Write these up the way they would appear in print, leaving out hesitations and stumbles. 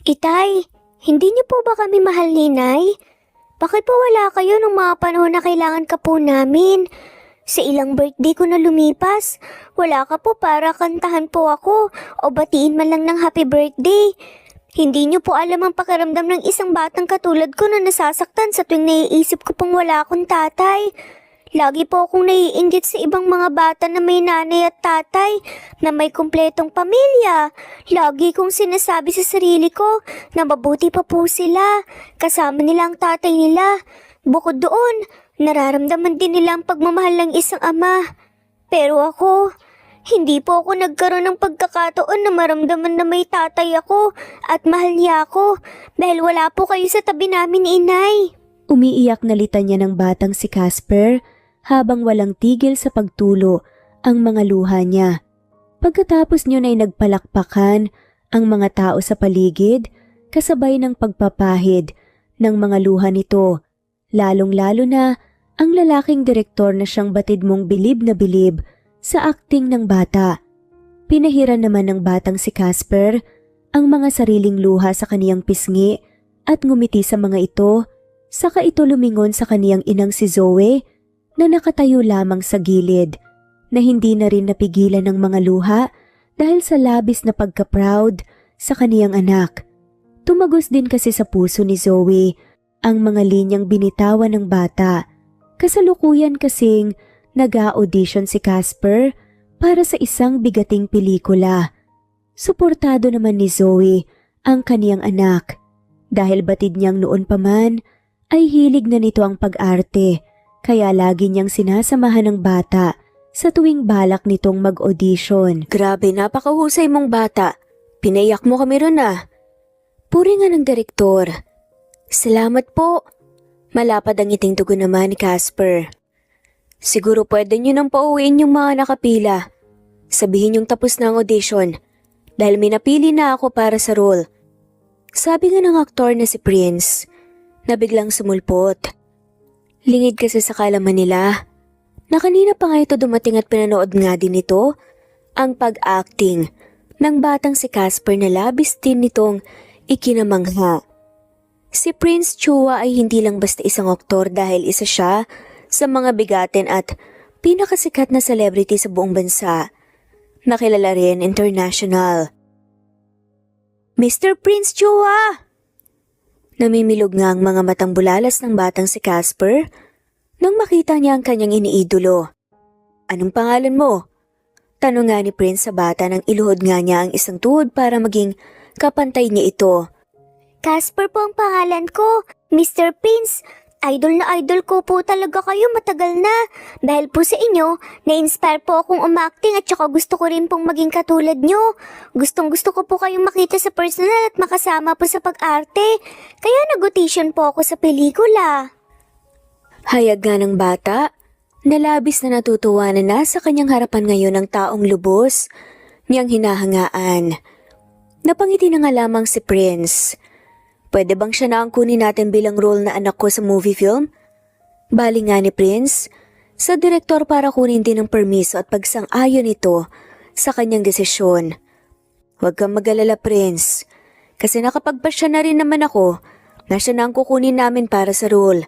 Itay, hindi niyo po ba kami mahal ni Nay? Bakit po wala kayo nung mga panahon na kailangan ka po namin? Sa ilang birthday ko na lumipas, wala ka po para kantahan po ako o batiin man lang ng happy birthday. Hindi niyo po alam ang pakiramdam ng isang batang katulad ko na nasasaktan sa tuwing naiisip ko pong wala akong tatay. Lagi po akong naiinggit sa ibang mga bata na may nanay at tatay, na may kumpletong pamilya. Lagi kong sinasabi sa sarili ko na mabuti pa po sila, kasama nila ang tatay nila. Bukod doon, nararamdaman din nila ang pagmamahal ng isang ama. Pero ako, hindi po ako nagkaroon ng pagkakataon na maramdaman na may tatay ako at mahal niya ako dahil wala po kayo sa tabi namin, Inay. Umiiyak na litanya ng batang si Casper habang walang tigil sa pagtulo ang mga luha niya. Pagkatapos niyon ay nagpalakpakan ang mga tao sa paligid kasabay ng pagpapahid ng mga luha nito, lalong-lalo na ang lalaking direktor na siyang batid mong bilib na bilib sa akting ng bata. Pinahiran naman ng batang si Casper ang mga sariling luha sa kaniyang pisngi at ngumiti sa mga ito, saka ito lumingon sa kaniyang inang si Zoe na nakatayo lamang sa gilid, na hindi na rin napigilan ng mga luha dahil sa labis na pagka-proud sa kaniyang anak. Tumagos din kasi sa puso ni Zoe ang mga linyang binitawan ng bata. Kasalukuyan kasing nag-a-audition si Casper para sa isang bigating pelikula. Suportado naman ni Zoe ang kaniyang anak dahil batid niyang noon pa man ay hilig na nito ang pag-arte. Kaya lagi niyang sinasamahan ng bata sa tuwing balak nitong mag-audition. Grabe, napakahusay mong bata. Pinaiyak mo kami ron ah. Puri nga ng direktor. Salamat po. Malapad ang ngiting tugon naman ni Casper. Siguro pwede niyo nang pauwiin yung mga nakapila. Sabihin yung tapos na ang audition dahil may napili na ako para sa role. Sabi nga ng aktor na si Prince na biglang sumulpot. Lingid kasi sa kalaman nila na kanina pa nga ito dumating at pinanood nga din ito ang pag-acting ng batang si Casper na labis din nitong ikinamangha. Si Prince Chua ay hindi lang basta isang aktor dahil isa siya sa mga bigatin at pinakasikat na celebrity sa buong bansa. Nakilala rin international. Mr. Prince Chua! Namimilog nga ang mga matang bulalas ng batang si Casper nang makita niya ang kanyang iniidolo. Anong pangalan mo? Tanong nga ni Prince sa bata nang iluhod nga niya ang isang tuhod para maging kapantay niya ito. Casper po ang pangalan ko, Mr. Prince. Idol na idol ko po talaga kayo matagal na. Dahil po sa inyo, na-inspire po akong umacting at saka gusto ko rin pong maging katulad nyo. Gustong gusto ko po kayong makita sa personal at makasama po sa pag-arte. Kaya nag-audition po ako sa pelikula. Hayag nga ng bata, nalabis na natutuwa na nasa kanyang harapan ngayon ang taong lubos niyang hinahangaan. Napangiti na nga lamang si Prince. Pwede bang siya na ang kunin natin bilang role na anak ko sa movie film? Bali nga ni Prince sa direktor para kunin din ng permiso at pagsang-ayon ito sa kanyang desisyon. Huwag kang mag-alala, Prince, kasi nakapagpasya na rin naman ako na siya na ang kukunin namin para sa role.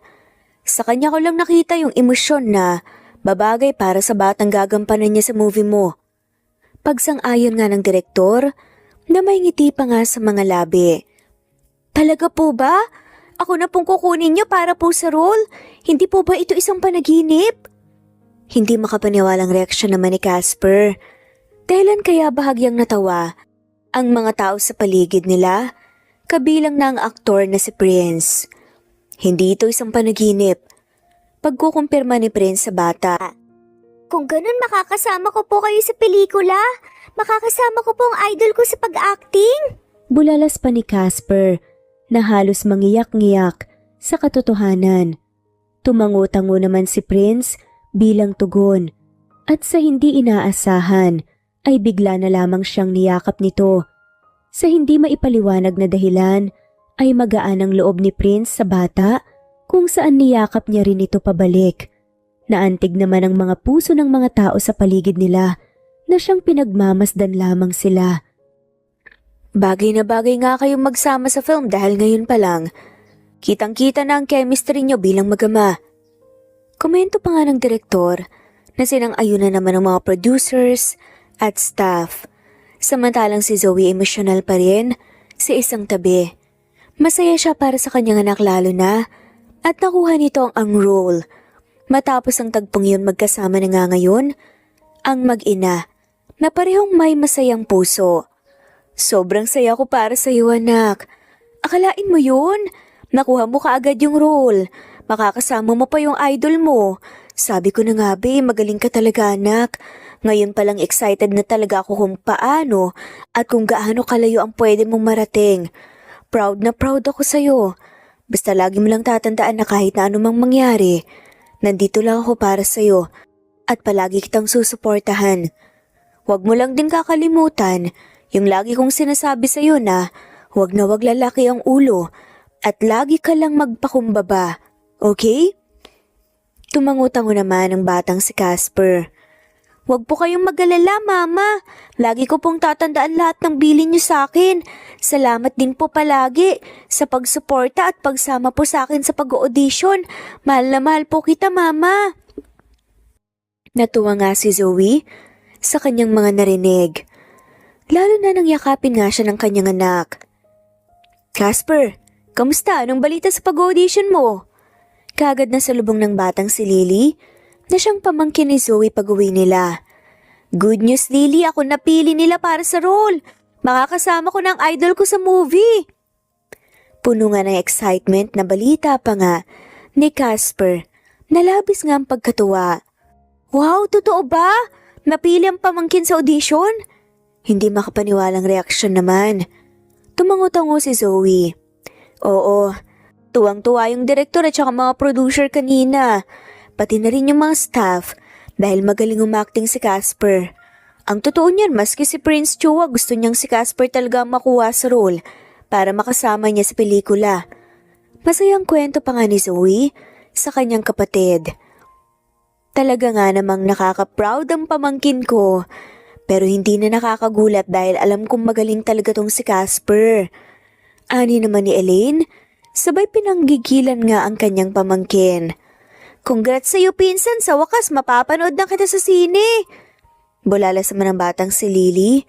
Sa kanya ko lang nakita yung emosyon na babagay para sa batang gagampanan niya sa movie mo. Pagsang-ayon nga ng direktor na may ngiti pa nga sa mga labi. Talaga po ba? Ako na pong kukunin niyo para po sa role? Hindi po ba ito isang panaginip? Hindi makapaniwalang reaksyon naman ni Casper. Dahilan kaya bahagyang natawa ang mga tao sa paligid nila, kabilang na ang aktor na si Prince. Hindi ito isang panaginip. Pagkukumpirma ni Prince sa bata. Kung ganun, makakasama ko po kayo sa pelikula. Makakasama ko po ang idol ko sa pag-acting. Bulalas pa ni Casper na halos mangiyak-ngiyak sa katotohanan. Tumango-tango naman si Prince bilang tugon at sa hindi inaasahan ay bigla na lamang siyang niyakap nito. Sa hindi maipaliwanag na dahilan ay magaan ang loob ni Prince sa bata kung saan niyakap niya rin ito pabalik. Naantig naman ang mga puso ng mga tao sa paligid nila na siyang pinagmamasdan lamang sila. Bagay na bagay nga kayong magsama sa film dahil ngayon pa lang. Kitang-kita na ang chemistry nyo bilang magama. Komento pa nga ng direktor na sinang-ayunan naman ng mga producers at staff. Samantalang si Zoe emosyonal pa rin sa isang tabi. Masaya siya para sa kanyang anak lalo na at nakuha nito ang role. Matapos ang tagpong yun magkasama na nga ngayon, ang mag-ina na parehong may masayang puso. Sobrang saya ko para sa iyo anak. Akalain mo yun? Nakuha mo kaagad yung role. Makakasama mo pa yung idol mo. Sabi ko na nga magaling ka talaga anak. Ngayon palang excited na talaga ako kung paano at kung gaano kalayo ang pwede mong marating. Proud na proud ako sa'yo. Basta lagi mo lang tatandaan na kahit na anumang mangyari, nandito lang ako para sa'yo at palagi kitang susuportahan. Huwag mo lang din kakalimutan yung lagi kong sinasabi sa'yo na huwag na wag lalaki ang ulo at lagi ka lang magpakumbaba, okay? Tumangutango naman ang batang si Casper. Huwag po kayong mag-alala, Mama. Lagi ko pong tatandaan lahat ng bilin niyo sa akin. Salamat din po palagi sa pagsuporta at pagsama po sa akin sa pag-audition. Mahal na mahal po kita, Mama. Natuwa nga si Zoe sa kanyang mga narinig. Lalo na nang yakapin nga siya ng kanyang anak. Casper, kamusta? Anong balita sa pag-audition mo? Kaagad na salubong ng batang si Lily na siyang pamangkin ni Zoe pag-uwi nila. Good news, Lily, ako napili nila para sa role. Makakasama ko ng idol ko sa movie. Puno nga ng excitement na balita pa nga ni Casper. Nalabis nga ang pagkatuwa. Wow, totoo ba? Napili ang pamangkin sa audition? Hindi makapaniwalang reaksyon naman. Tumango-tango si Zoe. Oo, tuwang-tuwa yung director at saka mga producer kanina. Pati na rin yung mga staff dahil magaling umacting si Casper. Ang totoo niyan, maski si Prince Chua gusto niyang si Casper talaga makuha sa role para makasama niya sa pelikula. Masayang kwento pa nga ni Zoe sa kanyang kapatid. Talaga nga namang nakaka-proud ang pamangkin ko pero hindi na nakakagulat dahil alam kong magaling talaga tong si Casper. Ani naman ni Elaine, sabay pinanggigilan nga ang kanyang pamangkin. Congrats sa'yo, pinsan. Sa wakas, mapapanood na kita sa sine. Bulalas naman ang batang si Lily.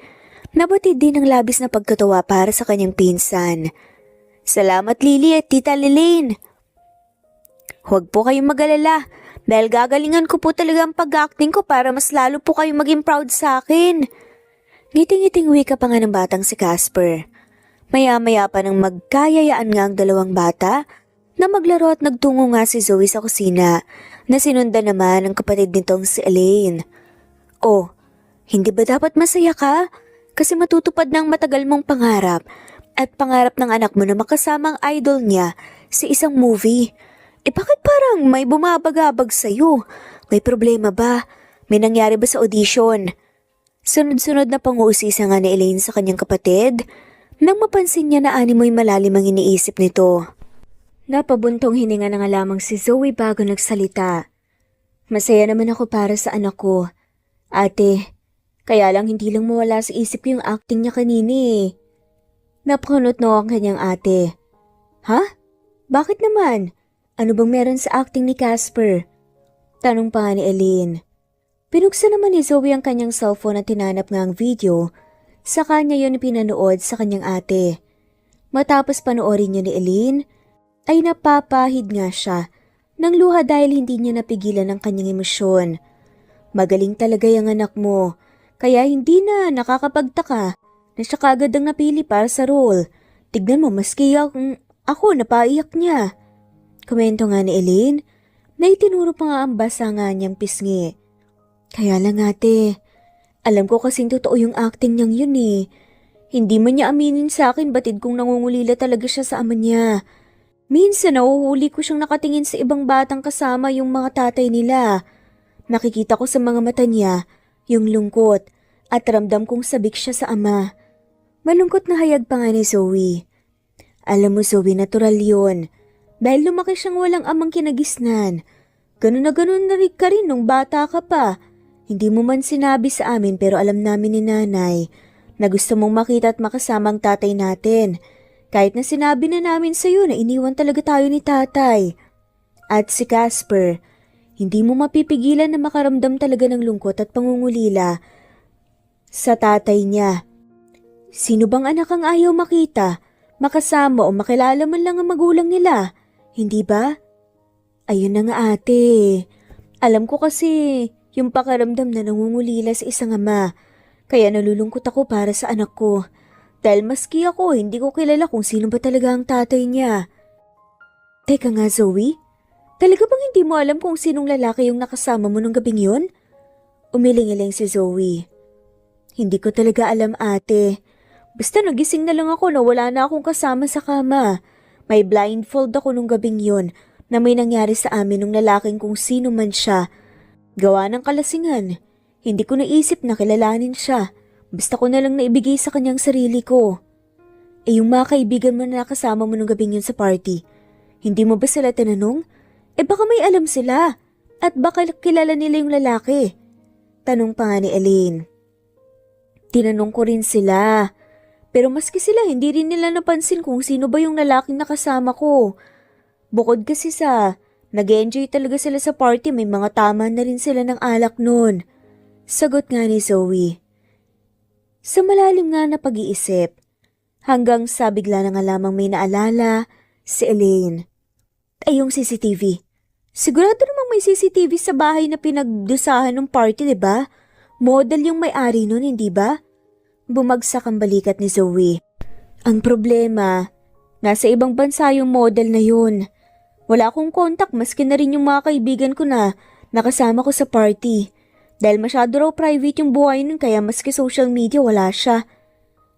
Nabatid din ang labis na pagkatawa para sa kanyang pinsan. Salamat, Lily at Tita Lelaine. Huwag po kayong mag-alala dahil gagalingan ko po talaga ang pag-acting ko para mas lalo po kayong maging proud sa akin. Ngiting-ngiting wika pa nga ng batang si Casper. Maya-maya pa nang magkayayaan nga ang dalawang bata na maglaro at nagtungo nga si Zoe sa kusina na sinundan naman ang kapatid nitong si Elaine. Oh, hindi ba dapat masaya ka? Kasi matutupad na ang matagal mong pangarap at pangarap ng anak mo na makasama ang idol niya sa isang movie. Bakit parang may bumabagabag sa'yo? May problema ba? May nangyari ba sa audition? Sunod-sunod na pang-uusisa nga ni Elaine sa kanyang kapatid nang mapansin niya na animoy malalim ang iniisip nito. Napabuntong hininga na nga lamang si Zoe bago nagsalita. Masaya naman ako para sa anak ko. Ate, kaya lang hindi lang mawala sa isip ko yung acting niya kanina eh. Napakunot na ang kanyang ate. Ha? Bakit naman? Ano bang meron sa acting ni Casper? Tanong pa nga ni Elaine. Pinuksan naman ni Zoe ang kanyang cellphone at tinanap nga ang video. Sa kanya yun pinanood sa kanyang ate. Matapos panoorin niya ni Elaine, ay napapahid nga siya ng luha dahil hindi niya napigilan ang kanyang emosyon. Magaling talaga yung anak mo, kaya hindi na nakakapagtaka na siya kaagad ang napili para sa role. Tignan mo, maski ako napaiyak niya. Komento nga ni Elaine na itinuro pa nga ang basa nga niyang pisngi. Kaya lang ate, alam ko kasing totoo yung acting niyang yun eh. Hindi man niya aminin sa akin batid kung nangungulila talaga siya sa ama niya. Minsan nahuhuli ko siyang nakatingin sa ibang batang kasama yung mga tatay nila. Nakikita ko sa mga mata niya yung lungkot at ramdam kong sabik siya sa ama. Malungkot na hayag pa nga ni Zoe. Alam mo Zoe, natural yun. Dahil lumaki siyang walang amang kinagisnan. Ganun na rin ka rin nung bata ka pa. Hindi mo man sinabi sa amin pero alam namin ni nanay na gusto mong makita at makasama ang tatay natin. Kahit na sinabi na namin sa'yo na iniwan talaga tayo ni tatay. At si Casper, hindi mo mapipigilan na makaramdam talaga ng lungkot at pangungulila sa tatay niya. Sino bang anak ang ayaw makita, makasama o makilala man lang ang magulang nila? Hindi ba? Ayun na nga ate. Alam ko kasi yung pakaramdam na nangungulila sa isang ama. Kaya nalulungkot ako para sa anak ko. Dahil maski ako, hindi ko kilala kung sino ba talaga ang tatay niya. Teka nga Zoe, talaga bang hindi mo alam kung sinong lalaki yung nakasama mo nung gabing yun? Umiling-iling si Zoe. Hindi ko talaga alam ate. Basta nagising na lang ako na wala na akong kasama sa kama. May blindfold ako nung gabing yun na may nangyari sa amin nung lalaking kung sino man siya. Gawa ng kalasingan. Hindi ko naisip na kilalanin siya. Basta ko na lang naibigay sa kanyang sarili ko. Yung mga kaibigan mo na nakasama mo nung gabing yun sa party, hindi mo ba sila tinanong? Baka may alam sila. At baka kilala nila yung lalaki. Tanong pa nga ni Elaine. Tinanong ko rin sila. Pero maski sila, hindi rin nila napansin kung sino ba yung lalaking nakasama ko. Bukod kasi sa nag-enjoy talaga sila sa party, may mga tama na rin sila ng alak noon. Sagot nga ni Zoe. Sa malalim nga na pag-iisip, hanggang sa bigla na nga lamang may naalala si Elaine. Ay yung CCTV. Sigurado namang may CCTV sa bahay na pinagdusahan ng party, diba? Model yung may-ari nun, hindi ba? Bumagsak ang balikat ni Zoe. Ang problema, nasa ibang bansa yung model na yun. Wala akong kontak maski na rin yung mga kaibigan ko na nakasama ko sa party. Dahil masyado raw private yung buhay nun kaya maski social media wala siya.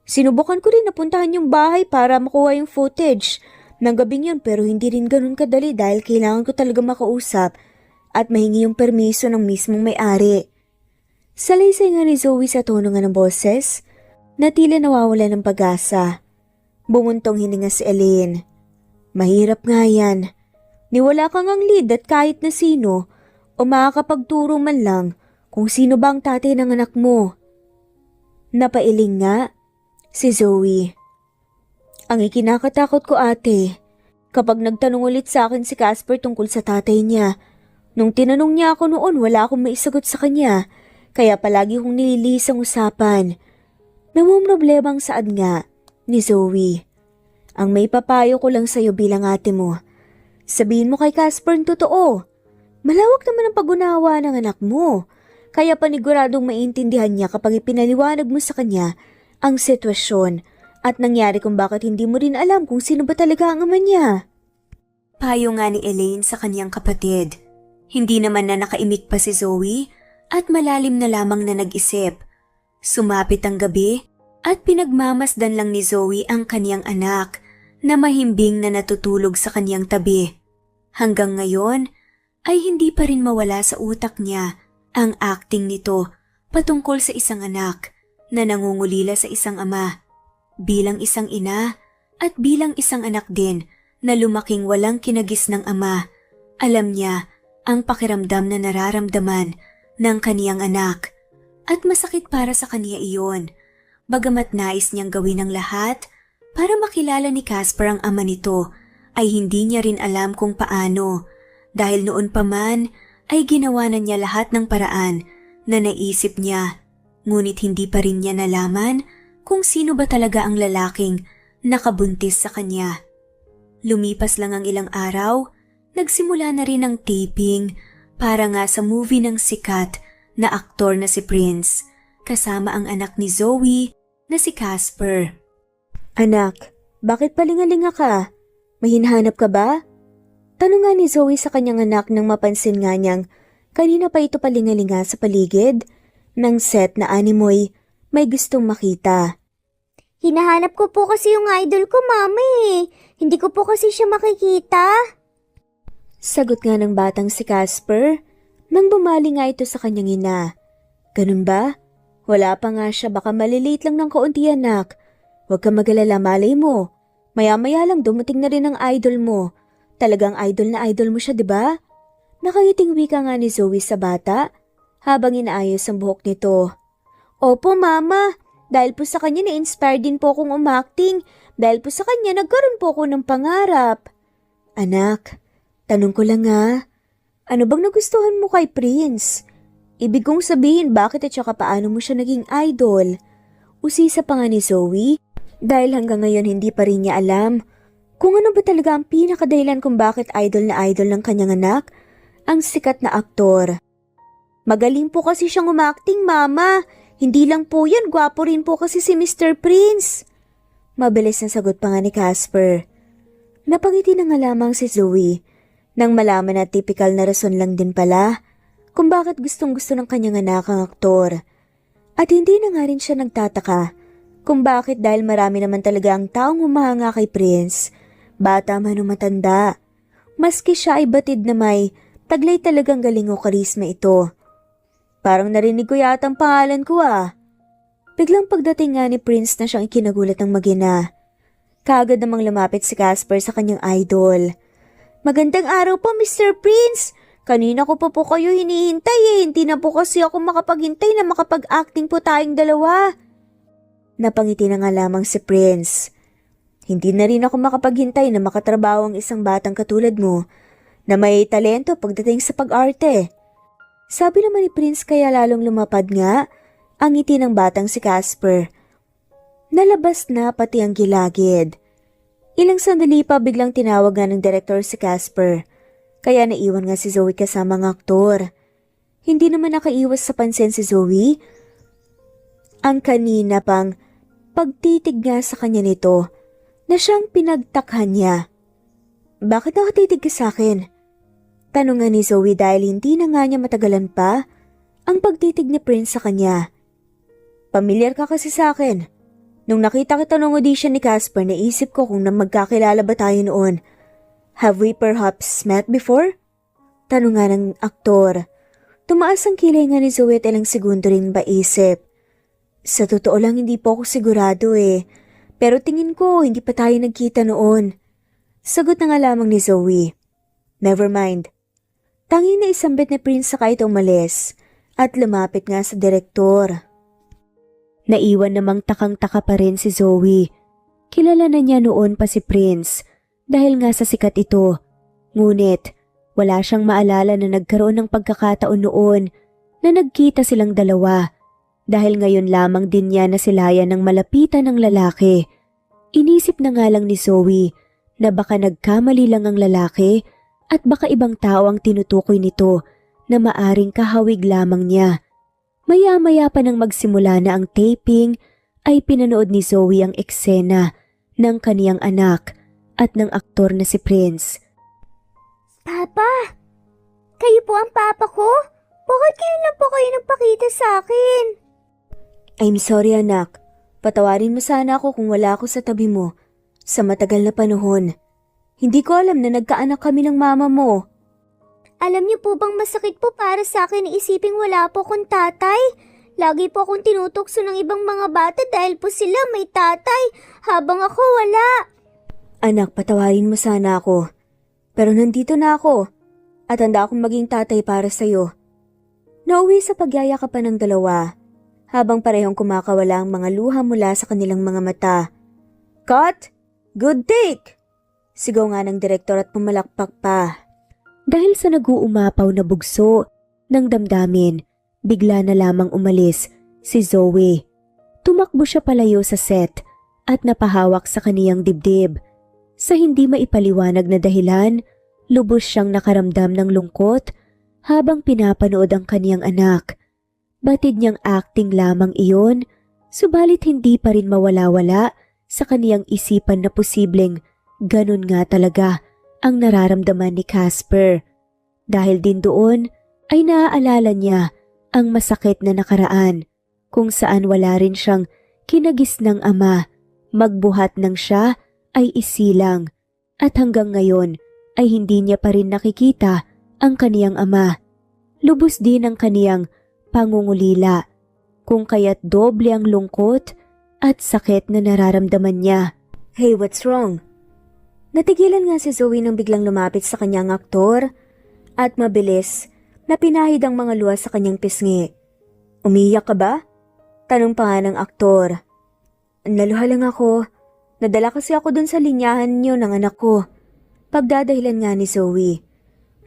Sinubukan ko rin napuntahan yung bahay para makuha yung footage ng gabing yun pero hindi rin ganun kadali dahil kailangan ko talaga makausap at mahingi yung permiso ng mismong may-ari. Salaysay nga ni Zoe sa tono nga ng boses na tila nawawala ng pag-asa. Bumuntong hininga si Elaine. Mahirap nga yan. Niwala kang ang lead at kahit na sino o makakapagturo man lang kung sino ba ang tatay ng anak mo. Napailing nga si Zoe. Ang ikinakatakot ko ate, kapag nagtanong ulit sa akin si Casper tungkol sa tatay niya, nung tinanong niya ako noon wala akong maisagot sa kanya, kaya palagi kong nililis ang usapan. Namumroblemang saan nga ni Zoe. Ang may papayo ko lang sa'yo bilang ate mo, sabihin mo kay Casper ang totoo. Malawak naman ang pag-unawa ng anak mo. Kaya paniguradong maintindihan niya kapag ipinaliwanag mo sa kanya ang sitwasyon at nangyari kung bakit hindi mo rin alam kung sino ba talaga ang ama niya. Payo nga ni Elaine sa kanyang kapatid. Hindi naman na nakaimik pa si Zoe at malalim na lamang na nag-isip. Sumapit ang gabi at pinagmamasdan lang ni Zoe ang kanyang anak na mahimbing na natutulog sa kanyang tabi. Hanggang ngayon ay hindi pa rin mawala sa utak niya ang acting nito patungkol sa isang anak na nangungulila sa isang ama. Bilang isang ina at bilang isang anak din na lumaking walang kinagis ng ama, alam niya ang pakiramdam na nararamdaman ng kaniyang anak at masakit para sa kaniya iyon. Bagamat nais niyang gawin ang lahat para makilala ni Casper ang ama nito, ay hindi niya rin alam kung paano dahil noon pa man ay ginawa na niya lahat ng paraan na naisip niya, ngunit hindi pa rin niya nalaman kung sino ba talaga ang lalaking nakabuntis sa kanya. Lumipas lang ang ilang araw, nagsimula na rin ang taping para nga sa movie ng sikat na aktor na si Prince, kasama ang anak ni Zoe na si Casper. Anak, bakit palingalinga ka? May hinahanap ka ba? Tanong nga ni Zoe sa kanyang anak nang mapansin nga niyang kanina pa ito palingalinga sa paligid ng set na animoy may gustong makita. Hinahanap ko po kasi yung idol ko, Mami. Hindi ko po kasi siya makikita. Sagot nga ng batang si Casper nang bumali nga ito sa kanyang ina. Ganun ba? Wala pa nga siya, baka malilate lang ng kaunti anak. Huwag ka mag-alala, malay mo. Maya-maya lang dumating na rin ang idol mo. Talagang idol na idol mo siya, di ba? Nakangiting wika nga ni Zoe sa bata habang inaayos ang buhok nito. Opo, Mama. Dahil po sa kanya na-inspire din po akong umacting. Dahil po sa kanya nagkaroon po ako ng pangarap. Anak, tanong ko lang ha. Ano bang nagustuhan mo kay Prince? Ibig kong sabihin bakit at saka paano mo siya naging idol? Usisa pa nga ni Zoe dahil hanggang ngayon hindi pa rin niya alam kung ano ba talaga ang pinakadahilan kung bakit idol na idol ng kanyang anak, ang sikat na aktor. Magaling po kasi siyang umacting, Mama. Hindi lang po yan, gwapo rin po kasi si Mr. Prince. Mabilis na sagot pa nga ni Casper. Napangiti na nga lamang si Zoe nang malaman na typical na rason lang din pala kung bakit gustong-gusto ng kanyang anak ang aktor. At hindi na nga rin siya nagtataka kung bakit dahil marami naman talaga ang taong humahanga kay Prince, bata man o matanda. Maski siya ay batid na may taglay talagang galing o karisma ito. Parang narinig ko yata ang pangalan ko ah. Biglang pagdating nga ni Prince na siyang ikinagulat ng mag-ina. Kaagad namang lumapit si Casper sa kanyang idol. Magandang araw po, Mr. Prince! Kanina ko pa po kayo hinihintay eh. Hindi na po kasi ako makapaghintay na makapag-acting po tayong dalawa. Napangiti na nga lamang si Prince. Hindi na rin ako makapaghintay na makatrabaho ang isang batang katulad mo na may talento pagdating sa pag-arte. Sabi naman ni Prince kaya lalong lumapad nga ang ngiti ng batang si Casper. Nalabas na pati ang gilagid. Ilang sandali pa biglang tinawag nga ng direktor si Casper. Kaya naiwan nga si Zoe kasama ng aktor. Hindi naman nakaiwas sa pansin si Zoe. Ang kanina pang pagtitig nga sa kanya nito na siyang pinagtakhan niya. Bakit nakatitig ka sa akin? Tanong nga ni Zoe dahil hindi na nga niya matagalan pa ang pagtitig ni Prince sa kanya. Pamilyar ka kasi sa akin. Nung nakita kita nung audition ni Casper, naisip ko kung magkakilala ba tayo noon. Have we perhaps met before? Tanong nga ng aktor. Tumaas ang kilay nga ni Zoe at ilang segundo rin maisip. Sa totoo lang hindi po ako sigurado eh. Pero tingin ko hindi pa tayo nagkita noon. Sagot na nga lamang ni Zoe. Never mind. Tanging na isambit ni Prince sa kahit umalis at lumapit nga sa direktor. Naiwan namang takang-taka pa rin si Zoe. Kilala na niya noon pa si Prince dahil nga sa sikat ito. Ngunit wala siyang maalala na nagkaroon ng pagkakataon noon na nagkita silang dalawa dahil ngayon lamang din niya nasilayan ng malapitan ng lalaki. Inisip na nga lang ni Zoe na baka nagkamali lang ang lalaki at baka ibang tao ang tinutukoy nito na maaring kahawig lamang niya. Maya-maya pa nang magsimula na ang taping ay pinanood ni Zoe ang eksena ng kaniyang anak at ng aktor na si Prince. Papa! Kayo po ang papa ko? Bakit kayo lang po kayo nagpakita sa akin? I'm sorry anak. Patawarin mo sana ako kung wala ako sa tabi mo sa matagal na panahon. Hindi ko alam na nagkaanak kami ng mama mo. Alam niyo po bang masakit po para sa akin na isiping wala po akong tatay? Lagi po akong tinutokso ng ibang mga bata dahil po sila may tatay habang ako wala. Anak, patawarin mo sana ako. Pero nandito na ako at handa akong maging tatay para sa'yo. Nauwi sa pagyayakapan ng dalawa habang parehong kumakawala ang mga luha mula sa kanilang mga mata. Cut! Good take! Sigaw nga ng direktor at pumalakpak pa. Dahil sa nag-uumapaw na bugso ng damdamin, bigla na lamang umalis si Zoe. Tumakbo siya palayo sa set at napahawak sa kaniyang dibdib. Sa hindi maipaliwanag na dahilan, lubos siyang nakaramdam ng lungkot habang pinapanood ang kaniyang anak. Batid niyang acting lamang iyon, subalit hindi pa rin mawala-wala sa kaniyang isipan na posibleng ganun nga talaga ang nararamdaman ni Casper. Dahil din doon ay naaalala niya ang masakit na nakaraan kung saan wala rin siyang kinagis ng ama, magbuhat ng siya ay isilang at hanggang ngayon ay hindi niya pa rin nakikita ang kaniyang ama. Lubos din ang kaniyang pangungulila kung kaya't doble ang lungkot at sakit na nararamdaman niya. Hey, what's wrong? Natigilan nga si Zoe nang biglang lumapit sa kanyang aktor at mabilis na pinahid ang mga luha sa kanyang pisngi. Umiyak ka ba? Tanong pa nga ng aktor. Naluha lang ako. Nadala kasi ako dun sa linyahan niyo ng anak ko. Pagdadahilan nga ni Zoe.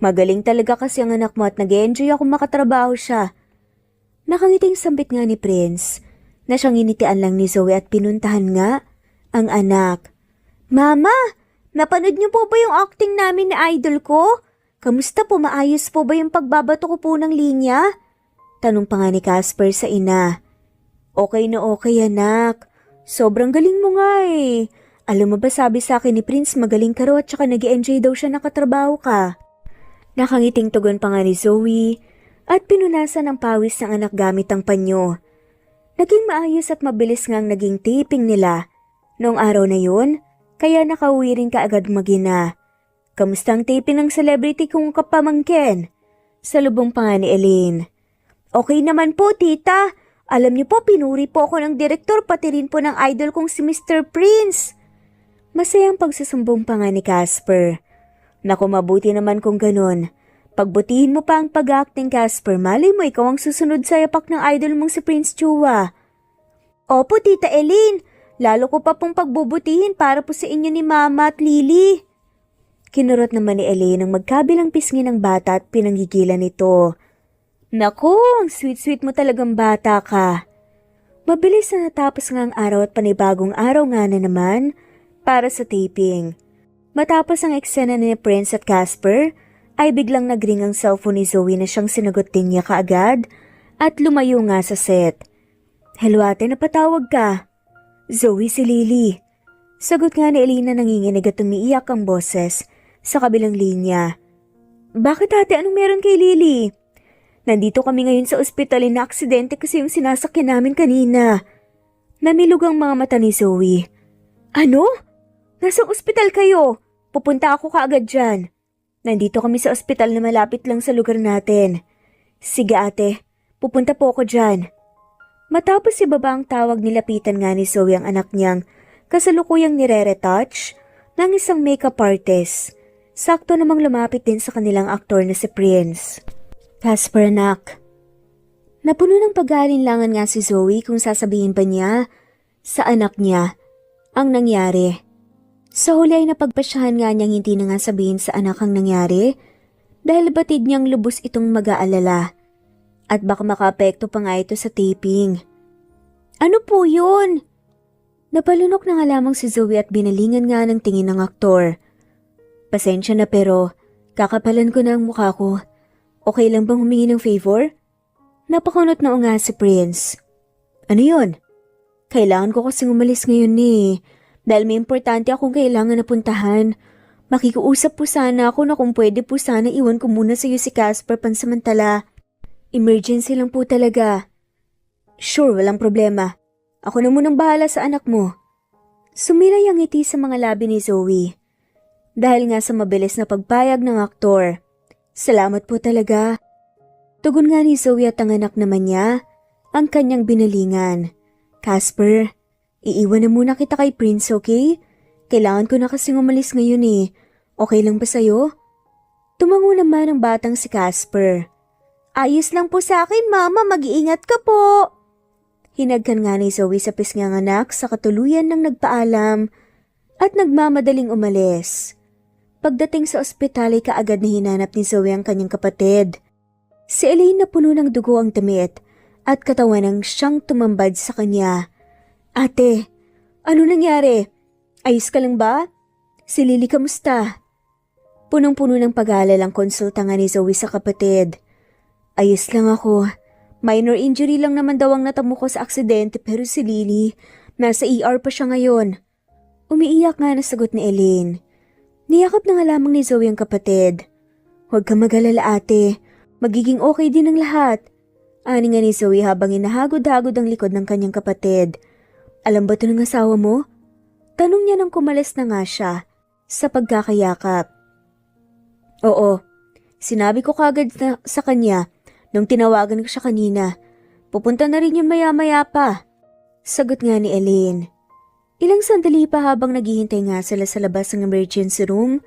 Magaling talaga kasi ang anak mo at nag-enjoy ako makatrabaho siya. Nakangiting sambit nga ni Prince na siyang initian lang ni Zoe at pinuntahan nga ang anak. Mama, napanood niyo po ba yung acting namin ni idol ko? Kamusta po, maayos po ba yung pagbabato ko po ng linya? Tanong pa nga ni Casper sa ina. Okay na okay anak. Sobrang galing mo nga eh. Alam mo ba sabi sa akin ni Prince magaling ka raw at saka nag-enjoy daw siya nakatrabaho ka. Nakangiting tugon pa nga ni Zoe at pinunasan ng pawis ng anak gamit ang panyo. Naging maayos at mabilis ngang naging taping nila. Noong araw na yun, kaya nakauwi rin kaagad mag-ina. Kamusta ang taping ng celebrity kong kapamangkin? Salubong pa nga ni Elaine. Okay naman po tita. Alam niyo po pinuri po ako ng direktor pati rin po ng idol kong si Mr. Prince. Masayang pagsusumbong pa nga ni Casper. Naku, mabuti naman kung ganun. Pagbutihin mo pa ang pag-acting, Casper, malay mo ikaw ang susunod sa yapak ng idol mong si Prince Chua. Opo, Tita Elaine. Lalo ko pa pong pagbubutihin para po sa inyo ni Mama at Lily. Kinurot naman ni Elaine ang magkabilang pisngi ng bata at pinanggigilan nito. Naku, ang sweet-sweet mo talagang bata ka. Mabilis na natapos nga ang araw at panibagong araw nga na naman para sa taping. Matapos ang eksena ni Prince at Casper, ay biglang nagring ang cellphone ni Zoe na siyang sinagot din niya kaagad at lumayo nga sa set. Hello ate, napatawag ka? Zoe, si Lily. Sagot nga ni Elena nanginginig at umiiyak ang boses sa kabilang linya. Bakit ate, anong meron kay Lily? Nandito kami ngayon sa ospital na aksidente kasi yung sinasakyan namin kanina. Namilog ang mga mata ni Zoe. Ano? Nasa ospital kayo? Pupunta ako kaagad dyan. Nandito kami sa ospital na malapit lang sa lugar natin. Sige ate, pupunta po ako dyan. Matapos ibaba ang tawag, nilapitan nga ni Zoe ang anak niyang kasalukuyang nire-retouch ng isang makeup artist. Sakto namang lumapit din sa kanilang aktor na si Prince. Casper anak. Napuno ng pag-aalinlangan nga si Zoe kung sasabihin pa niya sa anak niya ang nangyari. Sa huli ay napagpasyahan nga niyang hindi na nga sabihin sa anak ang nangyari dahil batid niyang lubos itong mag-aalala at baka makaapekto pa nga ito sa taping. Ano po yun? Napalunok na nga lamang si Zoe at binalingan nga ng tingin ng aktor. Pasensya na pero kakapalan ko na ang mukha ko. Okay lang bang humingi ng favor? Napakunot na nga si Prince. Ano yun? Kailangan ko kasing umalis ngayon dahil may importante akong kailangan na puntahan. Makikiusap po sana ako na kung pwede po sana iwan ko muna sa iyo si Casper pansamantala. Emergency lang po talaga. Sure, walang problema. Ako na munang bahala sa anak mo. Sumilay ang ngiti sa mga labi ni Zoe. Dahil nga sa mabilis na pagpayag ng aktor. Salamat po talaga. Tugon nga ni Zoe at ang anak naman niya ang kanyang binalingan. Casper, iiwan na muna kita kay Prince, okay? Kailangan ko na kasing umalis ngayon Okay lang ba sa'yo? Tumango naman ang batang si Casper. Ayos lang po sa akin, Mama. Mag-iingat ka po. Hinagkan nga ni Zoe sa pisngang anak sa katuluyan ng nagpaalam at nagmamadaling umalis. Pagdating sa ospital ay kaagad na hinanap ni Zoe ang kanyang kapatid. Si Elaine na puno ng dugo ang damit at katawan ng siyang tumambad sa kanya. Ate, ano nangyari? Ayos ka lang ba? Si Lily kamusta? Punong-puno ng pag-aalalang konsulta nga ni Zoe sa kapatid. Ayos lang ako. Minor injury lang naman daw ang natamo ko sa aksidente pero si Lily, nasa ER pa siya ngayon. Umiiyak nga na sagot ni Elaine. Niyakap na nga lamang ni Zoe ang kapatid. Huwag ka mag-alala ate, magiging okay din ang lahat. Ani nga ni Zoe habang inahagod-hagod ang likod ng kanyang kapatid. Alam ba ito ng asawa mo? Tanong niya nang kumalas na nga siya sa pagkakayakap. Oo, sinabi ko kagad sa kanya nung tinawagan ko siya kanina. Pupunta na rin yun maya-maya pa. Sagot nga ni Elaine. Ilang sandali pa habang naghihintay nga sila sa labas ng emergency room,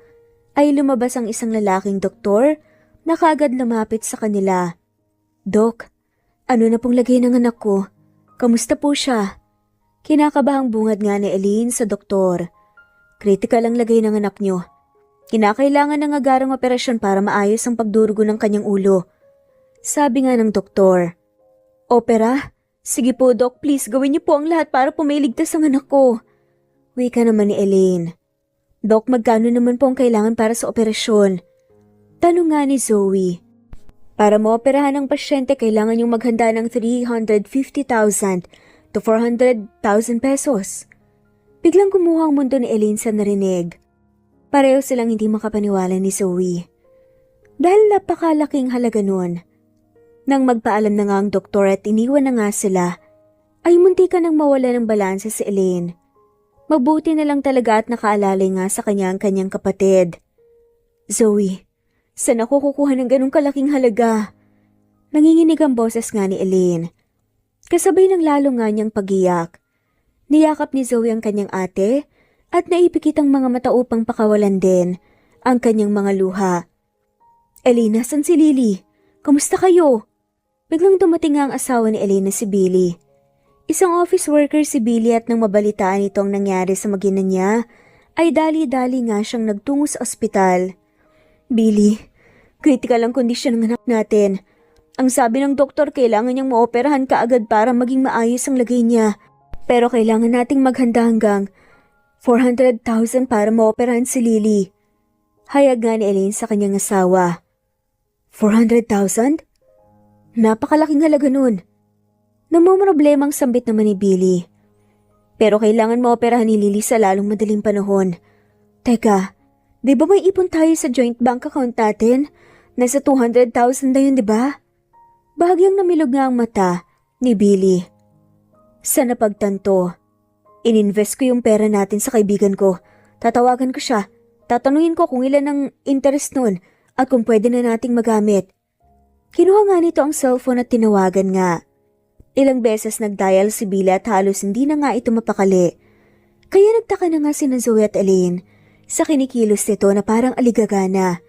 ay lumabas ang isang lalaking doktor na kaagad lumapit sa kanila. Dok, ano na pong lagay ng anak ko? Kamusta po siya? Kinakabahang bungad nga ni Eileen sa doktor. Critical ang lagay ng anak niyo. Kinakailangan ng agarang operasyon para maayos ang pagdurugo ng kanyang ulo. Sabi nga ng doktor. Opera? Sige po, Doc, please gawin niyo po ang lahat para pumailigtas ang anak ko. Wika naman ni Eileen. Doc, magkano naman po ang kailangan para sa operasyon? Tanong nga ni Zoe. Para maoperahan ang pasyente, kailangan yung maghanda ng 350,000 to 400,000 pesos. Biglang kumuha ang mundo ni Eileen sa narinig. Pareho silang hindi makapaniwala ni Zoe. Dahil napakalaking halaga nun. Nang magpaalam na nga ang doktor at iniwan na nga sila, ay munti ka nang mawala ng balanse si Eileen. Mabuti na lang talaga at nakaalalay nga sa kanyang kapatid. Zoe, saan ako kukuha ng ganong kalaking halaga? Nanginginig ang boses nga ni Eileen. Kasabay ng lalo nga niyang pagiyak. Niyakap ni Zoe ang kanyang ate at naipikit ang mga mata upang pakawalan din ang kanyang mga luha. Eileen, nasan si Lily? Kamusta kayo? Biglang dumating nga ang asawa ni Eileen na si Billy. Isang office worker si Billy at nang mabalitaan ito ang nangyari sa mag-ina niya, ay dali-dali nga siyang nagtungo sa ospital. Billy, critical ang kondisyon ng anak natin. Ang sabi ng doktor, kailangan niyang maoperahan kaagad para maging maayos ang lagay niya. Pero kailangan nating maghanda hanggang 400,000 para maoperahan si Lily. Hayag nga ni Eileen sa kanyang asawa. 400,000? Napakalaking halaga nun. Namumroblemang sambit naman ni Billy. Pero kailangan maoperahan ni Lily sa lalong madaling panahon. Teka, di ba may ipon tayo sa joint bank account natin? Nasa 200,000 na yun, di ba? Bahagyang namilog nga ang mata ni Billy. Sa napagtanto, ininvest ko yung pera natin sa kaibigan ko. Tatawagan ko siya. Tatanungin ko kung ilan ang interest nun at kung pwede na nating magamit. Kinuha nga nito ang cellphone at tinawagan nga. Ilang beses nagdial si Billy at halos hindi na nga ito mapakali. Kaya nagtaka na nga sina Zoe at Eileen sa kinikilos nito na parang aligagana.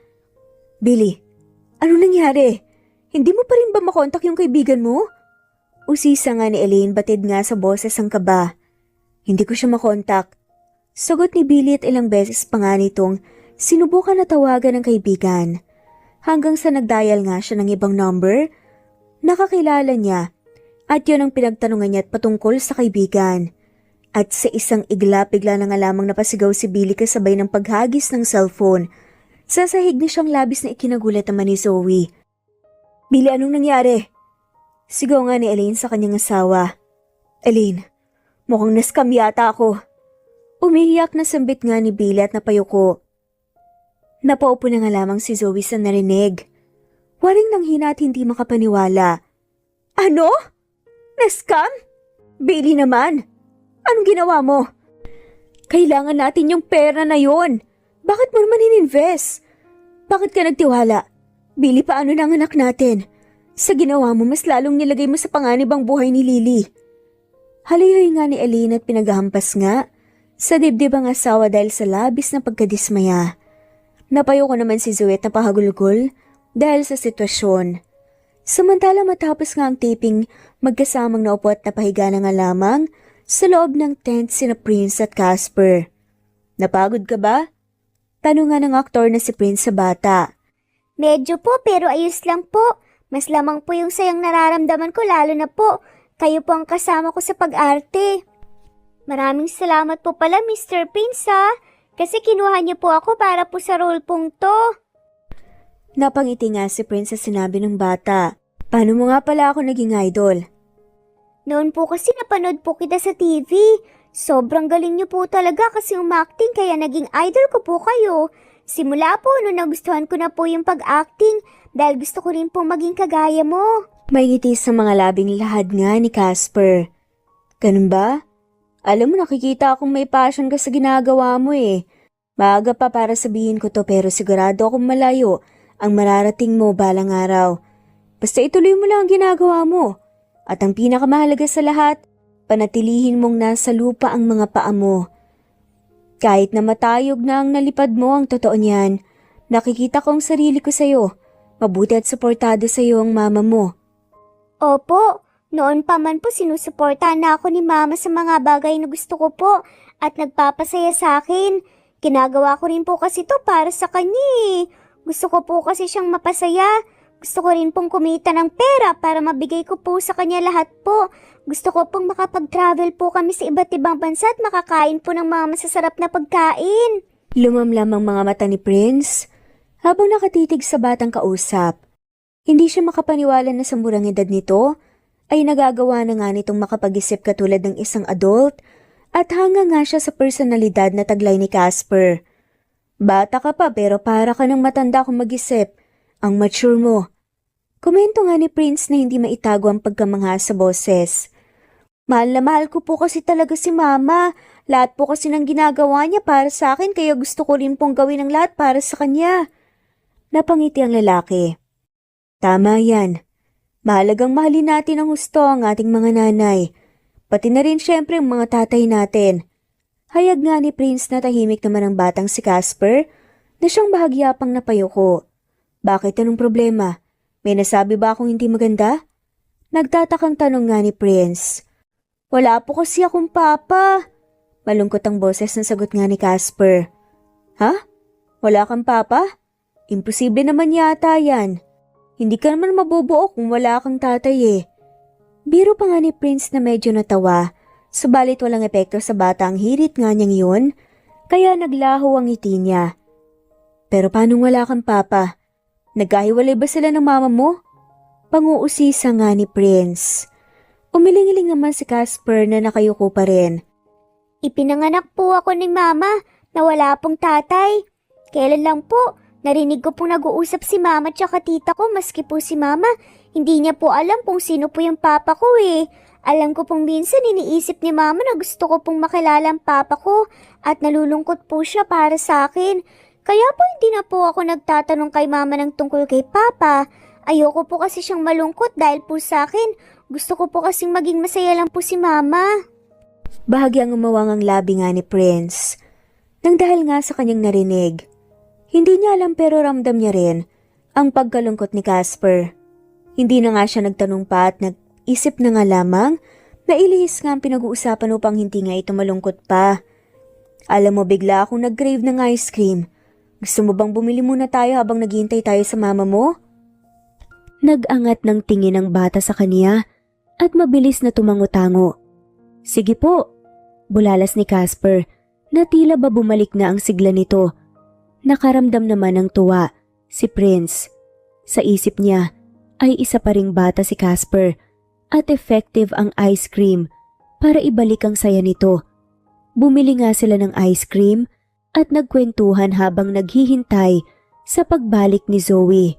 Billy, ano nangyari? Hindi mo pa rin ba makontak yung kaibigan mo? Usisa nga ni Eileen batid nga sa boses ang kaba. Hindi ko siya makontak. Sagot ni Billy at ilang beses pa nga nitong sinubukan na tawagan ng kaibigan. Hanggang sa nagdial nga siya ng ibang number, nakakilala niya at yun ang pinagtanungan niya at patungkol sa kaibigan. At sa isang iglap bigla na nga lamang napasigaw si Billy kasabay ng paghagis ng cellphone. Sa sahig na siyang labis na ikinagulat naman ni Zoe. Billy, anong nangyari? Sigaw nga ni Eileen sa kanyang asawa. Eileen, mukhang naskam yata ako. Umiiyak na sambit nga ni Billy at napayuko. Napaupo na nga lamang si Zoe sa narinig. Waring nanghina at hindi makapaniwala. Ano? Naskam? Billy naman. Anong ginawa mo? Kailangan natin yung pera na yon. Bakit mo naman ininvest? Bakit ka nagtiwala? Billy, paano na ang anak natin? Sa ginawa mo, mas lalong nilagay mo sa panganib ang buhay ni Lily. Halihoy nga ni Eileen at pinaghahampas nga sa dibdib ang asawa dahil sa labis na pagkadismaya. Napayo ko naman si Zoe at napahagulgol dahil sa sitwasyon. Samantala matapos nga ang taping, magkasamang naupo at napahiga na nga lamang sa loob ng tent sina Prince at Casper. Napagod ka ba? Tanong nga ng aktor na si Prince sa bata. Medyo po, pero ayos lang po. Mas lamang po yung sayang nararamdaman ko, lalo na po. Kayo po ang kasama ko sa pag-arte. Maraming salamat po pala, Mr. Prince, ha? Kasi kinuha niyo po ako para po sa role pong to. Napangiti nga si Prince sa sinabi ng bata. Paano mo nga pala ako naging idol? Noon po kasi napanood po kita sa TV. Sobrang galing niyo po talaga kasi umacting kaya naging idol ko po kayo. Simula po noon nagustuhan ko na po yung pag-acting dahil gusto ko rin po maging kagaya mo. May ngiti sa mga labing lahad nga ni Casper. Ganun ba? Alam mo, nakikita akong may passion ka sa ginagawa mo eh. Maaga pa para sabihin ko to pero sigurado akong malayo ang mararating mo balang araw. Basta ituloy mo lang ang ginagawa mo. At ang pinakamahalaga sa lahat, panatilihin mong nasa lupa ang mga paa mo. Kahit na matayog na ang nalipad mo, ang totoo niyan, nakikita ko ang sarili ko sa'yo. Mabuti at suportado sa'yo ang mama mo. Opo, Noon pa man po sinusuportahan na ako ni Mama sa mga bagay na gusto ko po at nagpapasaya sa akin. Ginagawa ko rin po kasi to para sa kanya eh. Gusto ko po kasi siyang mapasaya. Gusto ko rin pong kumita ng pera para mabigay ko po sa kanya lahat po. Gusto ko pong makapag-travel po kami sa iba't ibang bansa at makakain po ng mga masasarap na pagkain. Lumamlam ang mga mata ni Prince habang nakatitig sa batang kausap. Hindi siya makapaniwala na sa murang edad nito ay nagagawa na nga nitong makapag-isip katulad ng isang adult at hanga nga siya sa personalidad na taglay ni Casper. Bata ka pa pero para ka ng matanda kung mag-isip. Ang mature mo. Komento nga ni Prince na hindi maitago ang pagkamangha sa boses. Mahal na mahal ko po kasi talaga si Mama. Lahat po kasi ng ginagawa niya para sa akin kaya gusto ko rin pong gawin ang lahat para sa kanya. Napangiti ang lalaki. Tama yan. Mahalagang mahalin natin ang husto ang ating mga nanay. Pati na rin syempre ang mga tatay natin. Hayag nga ni Prince na tahimik naman ang batang si Casper na siyang bahagya pang napayuko. Bakit anong problema? May nasabi ba akong hindi maganda? Nagtatakang tanong nga ni Prince. Wala po kasi akong papa. Malungkot ang boses ng sagot nga ni Casper. Ha? Wala kang papa? Imposible naman yata yan. Hindi ka naman mabubuo kung wala kang tatay eh. Biro pa nga ni Prince na medyo natawa, subalit walang epekto sa bata ang hirit nga niyang yun, kaya naglaho ang ngiti niya. Pero paano wala kang papa? Nagkahiwalay ba sila ng mama mo? Panguusisa nga ni Prince. Umiling-iling naman si Casper na nakayuko pa rin. Ipinanganak po ako ni Mama na wala pong tatay. Kailan lang po, narinig ko pong nag-uusap si Mama tsaka tita ko maski po si Mama. Hindi niya po alam kung sino po yung papa ko eh. Alam ko pong minsan iniisip ni Mama na gusto ko pong makilala ang papa ko at nalulungkot po siya para sa akin. Kaya po hindi na po ako nagtatanong kay Mama ng tungkol kay Papa. Ayoko po kasi siyang malungkot dahil po sa akin. Gusto ko po kasing maging masaya lang po si Mama. Bahagyang umawang ang labi nga ni Prince. Nang dahil nga sa kanyang narinig. Hindi niya alam pero ramdam niya rin ang pagkalungkot ni Casper. Hindi na nga siya nagtanong pa at nag-isip na nga lamang na ilihis nga ang pinag-uusapan upang hindi nga ito malungkot pa. Alam mo, bigla akong nag-crave ng ice cream. Gusto mo bang bumili muna tayo habang naghihintay tayo sa mama mo? Nag-angat ng tingin ng bata sa kaniya at mabilis na tumango-tango. Sige po, bulalas ni Casper na tila ba bumalik na ang sigla nito. Nakaramdam naman ng tuwa si Prince. Sa isip niya ay isa pa ring bata si Casper at effective ang ice cream para ibalik ang saya nito. Bumili nga sila ng ice cream at nagkwentuhan habang naghihintay sa pagbalik ni Zoe.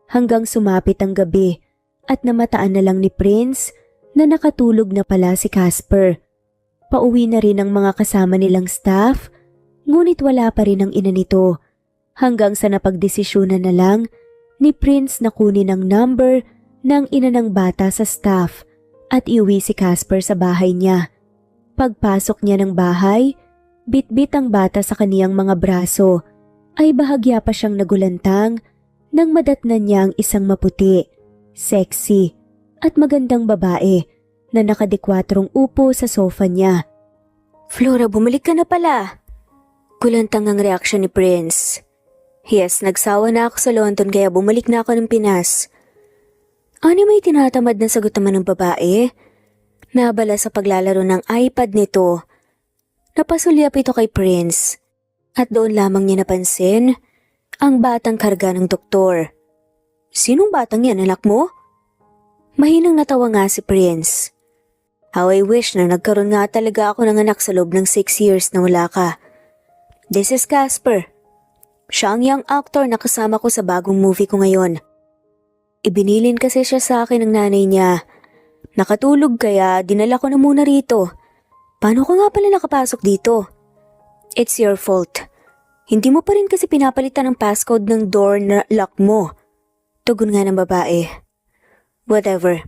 Hanggang sumapit ang gabi at namataan na lang ni Prince na nakatulog na pala si Casper. Pauwi na rin ang mga kasama nilang staff, ngunit wala pa rin ang ina nito. Hanggang sa napagdesisyonan na lang ni Prince na kunin ang number ng ina ng bata sa staff at iuwi si Casper sa bahay niya. Pagpasok niya ng bahay, bitbit ang bata sa kaniyang mga braso, ay bahagya pa siyang nagulantang nang madatnan niya ang isang maputi, sexy at magandang babae na nakadekwatrong upo sa sofa niya. Flora, bumalik ka na pala. Kulantang ang reaksyon ni Prince. Yes, nagsawa na ako sa London kaya bumalik na ako ng Pinas. Ano may tinatamad na sagot naman ng babae? Nabala sa paglalaro ng iPad nito. Napasulyap ito kay Prince at doon lamang niya napansin ang batang karga ng doktor. Sinong batang yan, anak mo? Mahinang natawa nga si Prince. How I wish na nagkaroon nga talaga ako ng anak sa loob ng 6 years na wala ka. This is Casper. Siya ang young actor na kasama ko sa bagong movie ko ngayon. Ibinilin kasi siya sa akin ng nanay niya. Nakatulog kaya dinala ko na muna rito. Paano ko nga pala nakapasok dito? It's your fault. Hindi mo pa rin kasi pinapalitan ang passcode ng door na lock mo. Tugon nga ng babae. Whatever.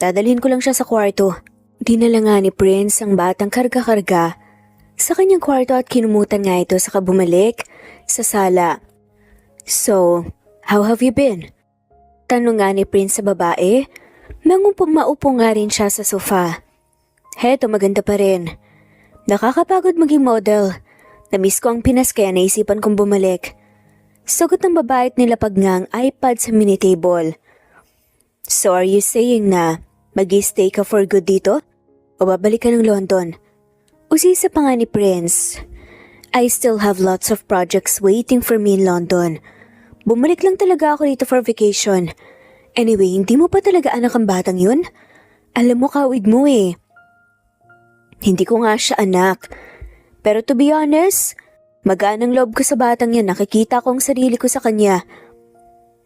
Dadalhin ko lang siya sa kwarto. Dinala nga ni Prince ang batang karga-karga sa kanyang kwarto at kinumutan nga ito saka bumalik sa sala. So, how have you been? Tanong nga ni Prince sa babae Maupo nga rin siya sa sofa. Heto, maganda pa rin. Nakakapagod maging model. Namiss ko ang Pinas kaya naisipan kong bumalik. Sagot ng babae at nilapag nga ang iPad sa mini table. So are you saying na mag-stay ka for good dito? O babalik ka ng London? Usisa pa nga ni Prince. I still have lots of projects waiting for me in London. Bumalik lang talaga ako dito for vacation. Anyway, hindi mo pa talaga anak ang batang yun? Alam mo, kawig mo eh. Hindi ko nga siya anak. Pero to be honest, magaan ang loob ko sa batang yan. Nakikita ko ang sarili ko sa kanya.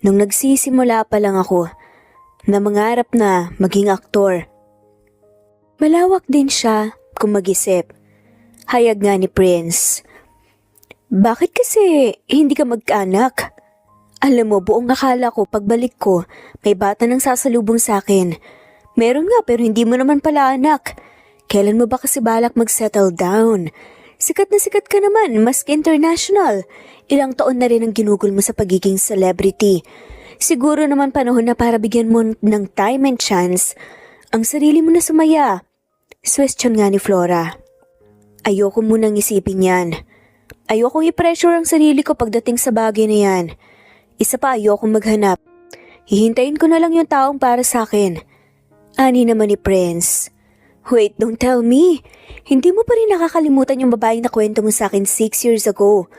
Nung nagsisimula pa lang ako, na mangarap na maging aktor. Malawak din siya kung mag-isip. Hayag nga ni Prince. Bakit kasi hindi ka mag-anak? Alam mo, buong akala ko pagbalik ko, may bata nang sasalubong sa akin. Meron nga pero hindi mo naman pala anak. Kailan mo ba kasi balak mag-settle down? Sikat na sikat ka naman, maski international. Ilang taon na rin ang ginugol mo sa pagiging celebrity. Siguro naman panahon na para bigyan mo ng time and chance ang sarili mo na sumaya. Question nga ni Flora. Ayoko munang isipin yan. Ayokong i-pressure ang sarili ko pagdating sa bagay na yan. Isa pa, ayokong maghanap. Hihintayin ko na lang yung taong para sa akin. Ani naman ni Prince. Wait, don't tell me. Hindi mo pa rin nakakalimutan yung babaeng na kwento mo sa akin 6 years ago.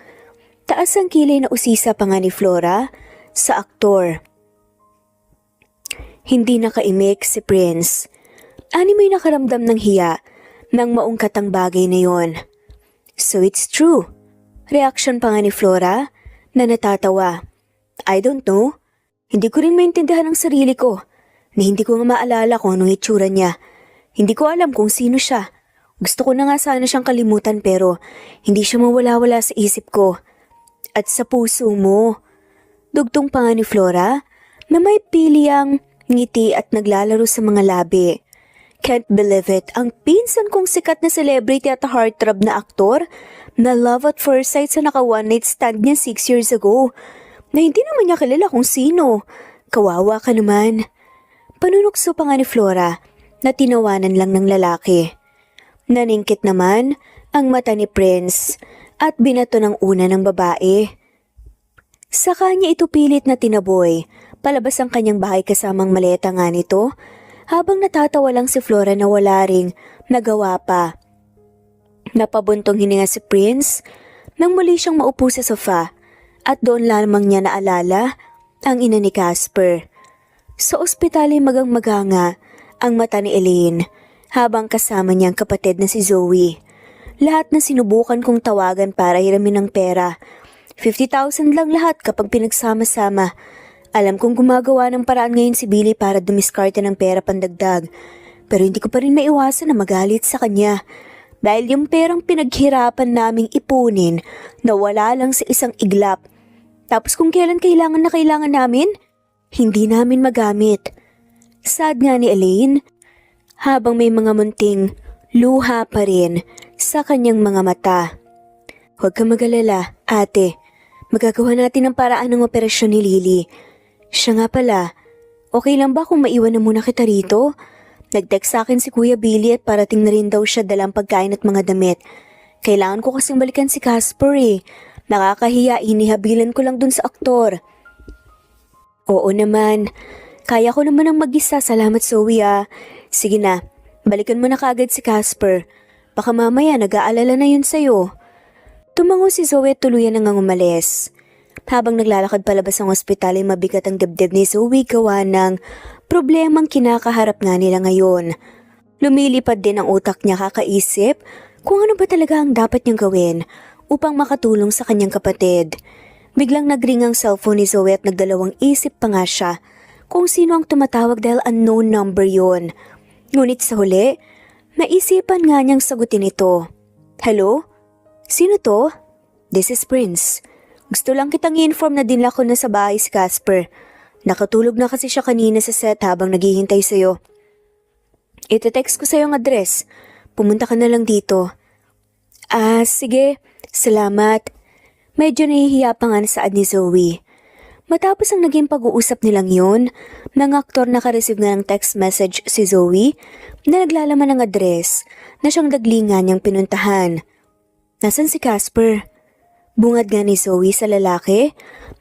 Taas ang kilay na usisa pa nga ni Flora sa aktor. Hindi nakaimik si Prince. Ani may nakaramdam ng hiya nang maungkat ang bagay na yon. So it's true. Reaksyon pa nga ni Flora na natatawa. I don't know. Hindi ko rin maintindihan ang sarili ko na hindi ko nga maalala kung anong itsura niya. Hindi ko alam kung sino siya. Gusto ko na nga sana siyang kalimutan pero hindi siya mawala-wala sa isip ko. At sa puso mo. Dugtong pa nga ni Flora na may piliyang ngiti at naglalaro sa mga labi. Can't believe it, ang pinsan kong sikat na celebrity at heartthrob na aktor na love at first sight sa naka one night stand niya 6 years ago na hindi naman niya kilala kung sino. Kawawa ka naman. Panunukso pa nga ni Flora na tinawanan lang ng lalaki. Naningkit naman ang mata ni Prince at binato ng una ng babae. Sa kanya ito pilit na tinaboy, palabas ang kanyang bahay kasamang maleta nga nito, habang natatawa lang si Flora na wala ring nagawa pa. Napabuntong hininga si Prince nang muli siyang maupo sa sofa at doon lamang niya naalala ang ina ni Casper. Sa ospital ay magang-maganga ang mata ni Elaine habang kasama niyang kapatid na si Zoe. Lahat na sinubukan kong tawagan para hiramin ng pera. 50,000 lang lahat kapag pinagsama-sama. Alam kong gumagawa ng paraan ngayon si Billy para dumiskarte ng pera pandagdag. Pero hindi ko pa rin maiwasan na magalit sa kanya. Dahil yung perang pinaghirapan naming ipunin na wala lang sa isang iglap. Tapos kung kailan kailangan na kailangan namin, hindi namin magamit. Sad nga ni Elaine, habang may mga munting luha pa rin sa kanyang mga mata. Huwag ka mag-alala, ate. Magagawa natin ang paraan ng operasyon ni Lily. Siya nga pala, okay lang ba kung maiwan na muna kita rito? Nag-text sa akin si Kuya Billy at parating na rin daw siya dalang pagkain at mga damit. Kailangan ko kasing balikan si Casper eh. Nakakahiya, inihabilan ko lang dun sa aktor. Oo naman. Kaya ko naman ang mag-isa. Salamat, Zoe ah. Sige na, balikan mo na kaagad si Casper. Baka mamaya nag-aalala na yun sa'yo. Tumango si Zoe at tuluyan nang umalis. Habang naglalakad palabas ang ospital ay mabigat ang dibdib ni Zoe gawa ng problemang kinakaharap nga nila ngayon. Lumilipad din ang utak niya kakaisip kung ano ba talaga ang dapat niyang gawin upang makatulong sa kanyang kapatid. Biglang nagring ang cellphone ni Zoe at nagdalawang isip pa nga siya kung sino ang tumatawag dahil unknown number yon. Ngunit sa huli, naisipan nga niyang sagutin ito. Hello? Sino to? This is Prince. Gusto lang kitang i-inform na dinla ko na sa bahay si Casper. Nakatulog na kasi siya kanina sa set habang naghihintay sa'yo. Ite-text ko sa'yo ang address. Pumunta ka na lang dito. Sige. Salamat. Medyo nahihiya pa nga saad ni Zoe. Matapos ang naging pag-uusap nilang yun, ng aktor naka-receive na ng text message si Zoe na naglalaman ng address na siyang daglingan niyang pinuntahan. Nasaan si Casper? Bungad nga ni Zoe sa lalaki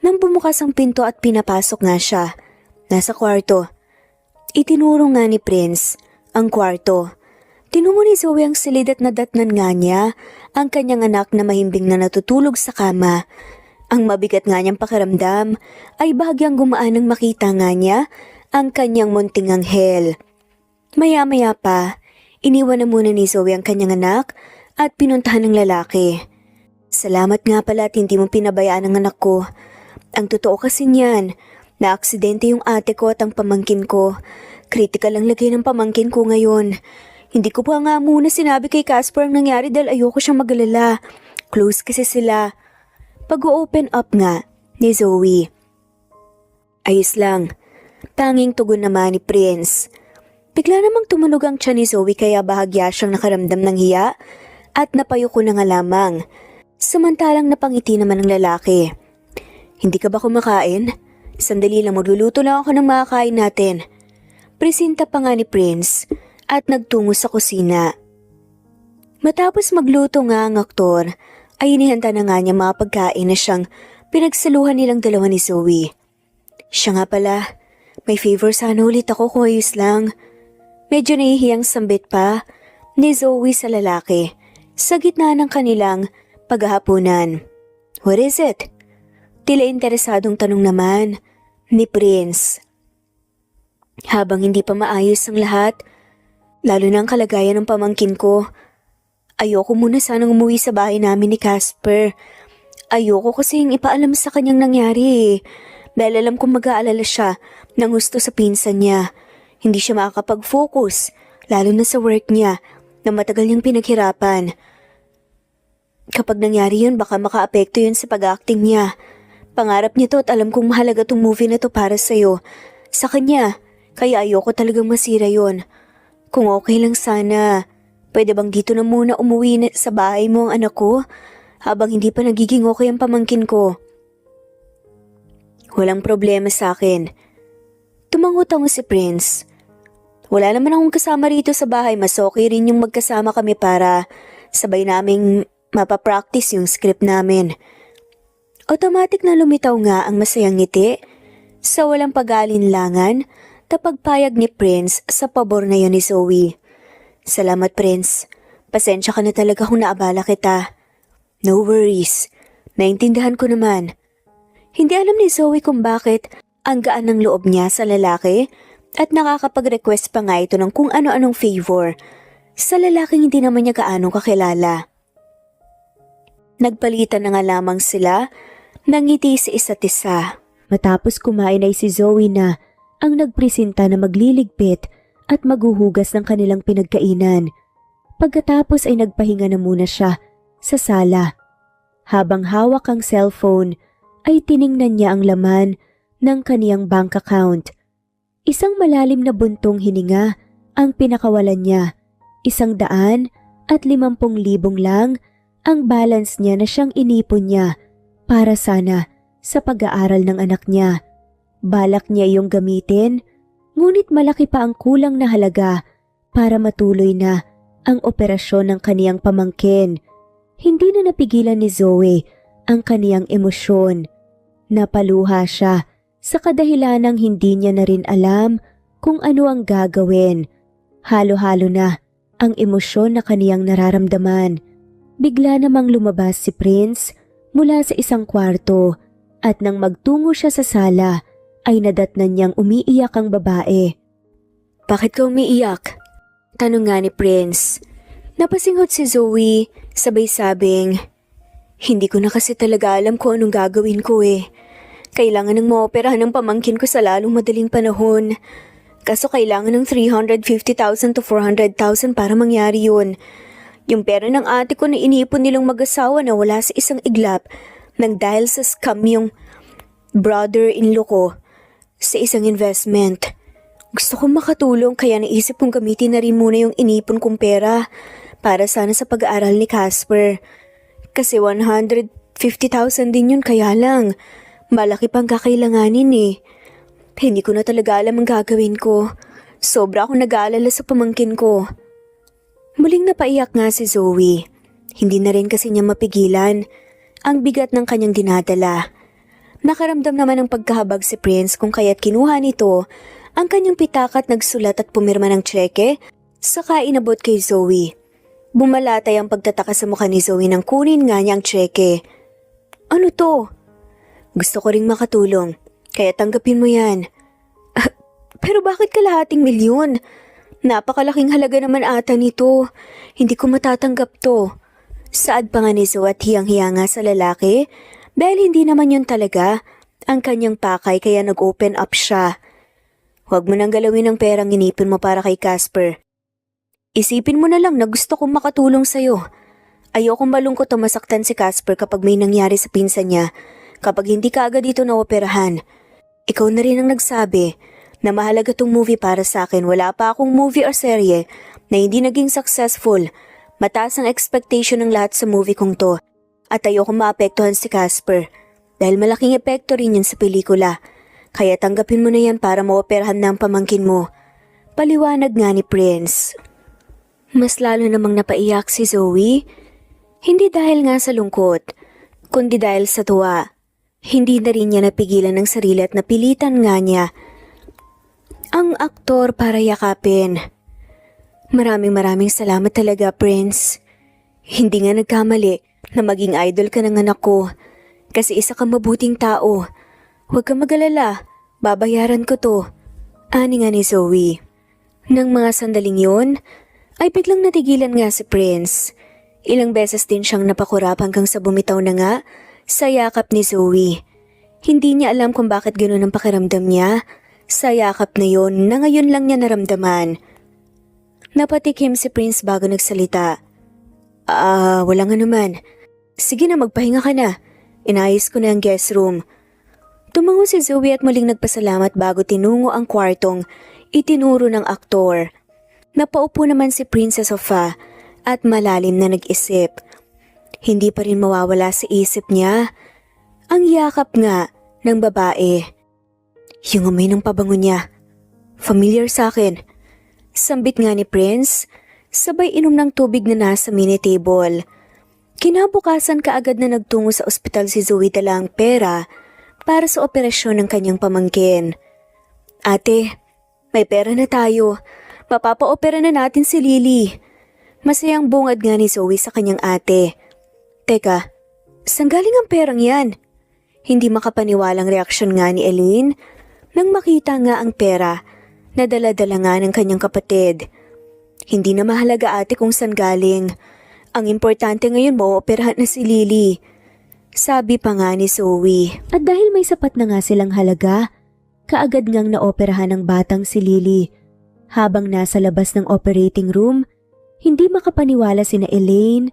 nang bumukas ang pinto at pinapasok nga siya. Nasa kwarto. Itinuro nga ni Prince ang kwarto. Tinungo ni Zoe ang silid at nadatnan nga niya ang kanyang anak na mahimbing na natutulog sa kama. Ang mabigat nga niyang pakiramdam ay bahagyang gumaan nang makita nga niya ang kanyang munting anghel. Maya-maya pa, iniwan na muna ni Zoe ang kanyang anak at pinuntahan ng lalaki. Salamat nga pala at hindi mo pinabayaan ang anak ko. Ang totoo kasi niyan, na aksidente yung ate ko at ang pamangkin ko. Critical ang lagay ng pamangkin ko ngayon. Hindi ko pa nga muna sinabi kay Casper ang nangyari dahil ayoko siyang mag-alala. Close kasi sila. Pag-open up nga ni Zoe. Ayos lang. Tanging tugon naman ni Prince. Bigla namang tumunog ang tiyan ni Zoe kaya bahagya siyang nakaramdam ng hiya at napayuko na nga lamang. Samantalang napangiti naman ng lalaki. Hindi ka ba kumakain? Sandali lang, magluluto lang ako ng makakain natin. Presinta pa nga ni Prince at nagtungo sa kusina. Matapos magluto nga ang aktor, ay inihanda na nga niya mga pagkain na siyang pinagsaluhan nilang dalawa ni Zoe. Siya nga pala, may favor sana ulit ako kung ayos lang. Medyo nahihiyang sambit pa ni Zoe sa lalaki sa gitna ng kanilang paghahaponan. What is it? Tila interesadong tanong naman ni Prince. Habang hindi pa maayos ang lahat, lalo na ang kalagayan ng pamangkin ko, ayoko muna sanang umuwi sa bahay namin ni Casper. Ayoko kasing ipaalam sa kanyang nangyari dahil alam kong mag-aalala siya ng gusto sa pinsan niya. Hindi siya makakapag-focus, lalo na sa work niya na matagal niyang pinaghirapan. Kapag nangyari yun, baka makaapekto yun sa pag-acting niya. Pangarap niya to at alam kong mahalaga tong movie na to para sa'yo. Sa kanya, kaya ayoko talagang masira yun. Kung okay lang sana, pwede bang dito na muna umuwi sa bahay mo ang anak ko habang hindi pa nagiging okay ang pamangkin ko? Walang problema sa akin. Tumango-tango si Prince. Wala naman akong kasama rito sa bahay, mas okay rin yung magkasama kami para sabay naming mapapractice yung script namin. Automatic na lumitaw nga ang masayang ngiti sa walang pag-aalinlangan na pagpayag ni Prince sa pabor na yun ni Zoe. Salamat Prince, pasensya ka na talaga kung naabala kita. No worries, naintindihan ko naman. Hindi alam ni Zoe kung bakit ang gaan ng loob niya sa lalaki at nakakapag-request pa nga ito ng kung ano-anong favor sa lalaking hindi naman niya gaano kakilala. Nagpalitan na nga lamang sila ng ngiti sa isa't isa. Matapos kumain ay si Zoe na ang nagpresenta na magliligpit at maghuhugas ng kanilang pinagkainan. Pagkatapos ay nagpahinga na muna siya sa sala. Habang hawak ang cellphone ay tiningnan niya ang laman ng kaniyang bank account. Isang malalim na buntong hininga ang pinakawalan niya. 150,000 lang ang balance niya na siyang inipon niya para sana sa pag-aaral ng anak niya. Balak niya iyong gamitin, ngunit malaki pa ang kulang na halaga para matuloy na ang operasyon ng kaniyang pamangkin. Hindi na napigilan ni Zoe ang kaniyang emosyon. Napaluha siya sa kadahilanang hindi niya na rin alam kung ano ang gagawin. Halo-halo na ang emosyon na kaniyang nararamdaman. Bigla namang lumabas si Prince mula sa isang kwarto at nang magtungo siya sa sala ay nadatnan niyang umiiyak ang babae. Bakit ka umiiyak? Tanong nga ni Prince. Napasinghot si Zoe, sabay sabing, hindi ko na kasi talaga alam kung anong gagawin ko eh. Kailangan ng maoperahan ng pamangkin ko sa lalong madaling panahon. Kaso kailangan ng 350,000 to 400,000 para mangyari yun. Yung pera ng ate ko na iniipon nilang mag-asawa na wala sa isang iglap nang dahil sa scam yung brother-in-law ko sa isang investment. Gusto kong makatulong kaya naisip kong gamitin na rin muna yung inipon kong pera para sana sa pag-aaral ni Casper. Kasi 150,000 din yun kaya lang Malaki pang kakailanganin eh. Hindi ko na talaga alam ang gagawin ko. Sobra akong nag-aalala sa pamangkin ko. Muling napaiyak nga si Zoe. Hindi na rin kasi niya mapigilan ang bigat ng kanyang dinadala. Nakaramdam naman ng pagkahabag si Prince kung kaya't kinuha nito ang kanyang pitaka at nagsulat at pumirma ng tseke, saka inabot kay Zoe. Bumalatay ang pagtataka sa mukha ni Zoe nang kunin nga niya ang tseke. Ano to? Gusto ko ring makatulong, kaya tanggapin mo yan. Pero bakit kalahating milyon? Napakalaking halaga naman ata nito. Hindi ko matatanggap to. Saad pa nga ni Zoe at hiyang-hiya nga sa lalaki dahil hindi naman yun talaga ang kanyang pakay kaya nag-open up siya. Huwag mo nang galawin ang perang inipin mo para kay Casper. Isipin mo na lang na gusto kong makatulong sa'yo. Ayokong malungkot o masaktan si Casper kapag may nangyari sa pinsan niya kapag hindi ka agad dito naoperahan. Ikaw na rin ang nagsabi na mahalaga tong movie para sa akin. Wala pa akong movie or serye na hindi naging successful. Mataas ang expectation ng lahat sa movie kong to at ayokong maapektuhan si Casper dahil malaking epekto rin yan sa pelikula. Kaya tanggapin mo na yan para maoperahan na ang pamangkin mo. Paliwanag nga ni Prince. Mas lalo namang napaiyak si Zoe. Hindi dahil nga sa lungkot, kundi dahil sa tuwa. Hindi na rin niya napigilan ng sarili at napilitan nga niya ang aktor para yakapin. Maraming salamat talaga, Prince. Hindi nga nagkamali na maging idol ka ng anak ko kasi isa kang mabuting tao. Huwag kang mag-alala, babayaran ko to. Ani nga ni Zoe. Nang mga sandaling yun, ay biglang natigilan nga si Prince. Ilang beses din siyang napakurap hanggang sa bumitaw na nga sa yakap ni Zoe. Hindi niya alam kung bakit gano'n ang pakiramdam niya sa yakap na yon na ngayon lang niya naramdaman. Napatikim si Prince bago nagsalita. Wala nga naman. Sige na, magpahinga ka na. Inayos ko na ang guest room. Tumango si Zoe at muling nagpasalamat bago tinungo ang kwartong itinuro ng aktor. Napaupo naman si Prince sa sofa at malalim na nag-isip. Hindi pa rin mawawala sa isip niya ang yakap nga ng babae. Yung amoy ng pabango niya, familiar sa akin. Sambit nga ni Prince, sabay inom ng tubig na nasa mini table. Kinabukasan kaagad na nagtungo sa ospital si Zoe dala ang pera para sa operasyon ng kanyang pamangkin. Ate, may pera na tayo. Mapapa-opera na natin si Lily. Masayang bungad nga ni Zoe sa kanyang ate. Teka, saan galing ang perang yan? Hindi makapaniwalang reaksyon nga ni Eileen nang makita nga ang pera na dala-dala nga ng kanyang kapatid. Hindi na mahalaga ate kung saan galing. Ang importante ngayon mo-operahan na si Lily. Sabi pa nga ni Zoe. At dahil may sapat na nga silang halaga, kaagad ngang naoperahan ng batang si Lily. Habang nasa labas ng operating room, hindi makapaniwala sina Elaine,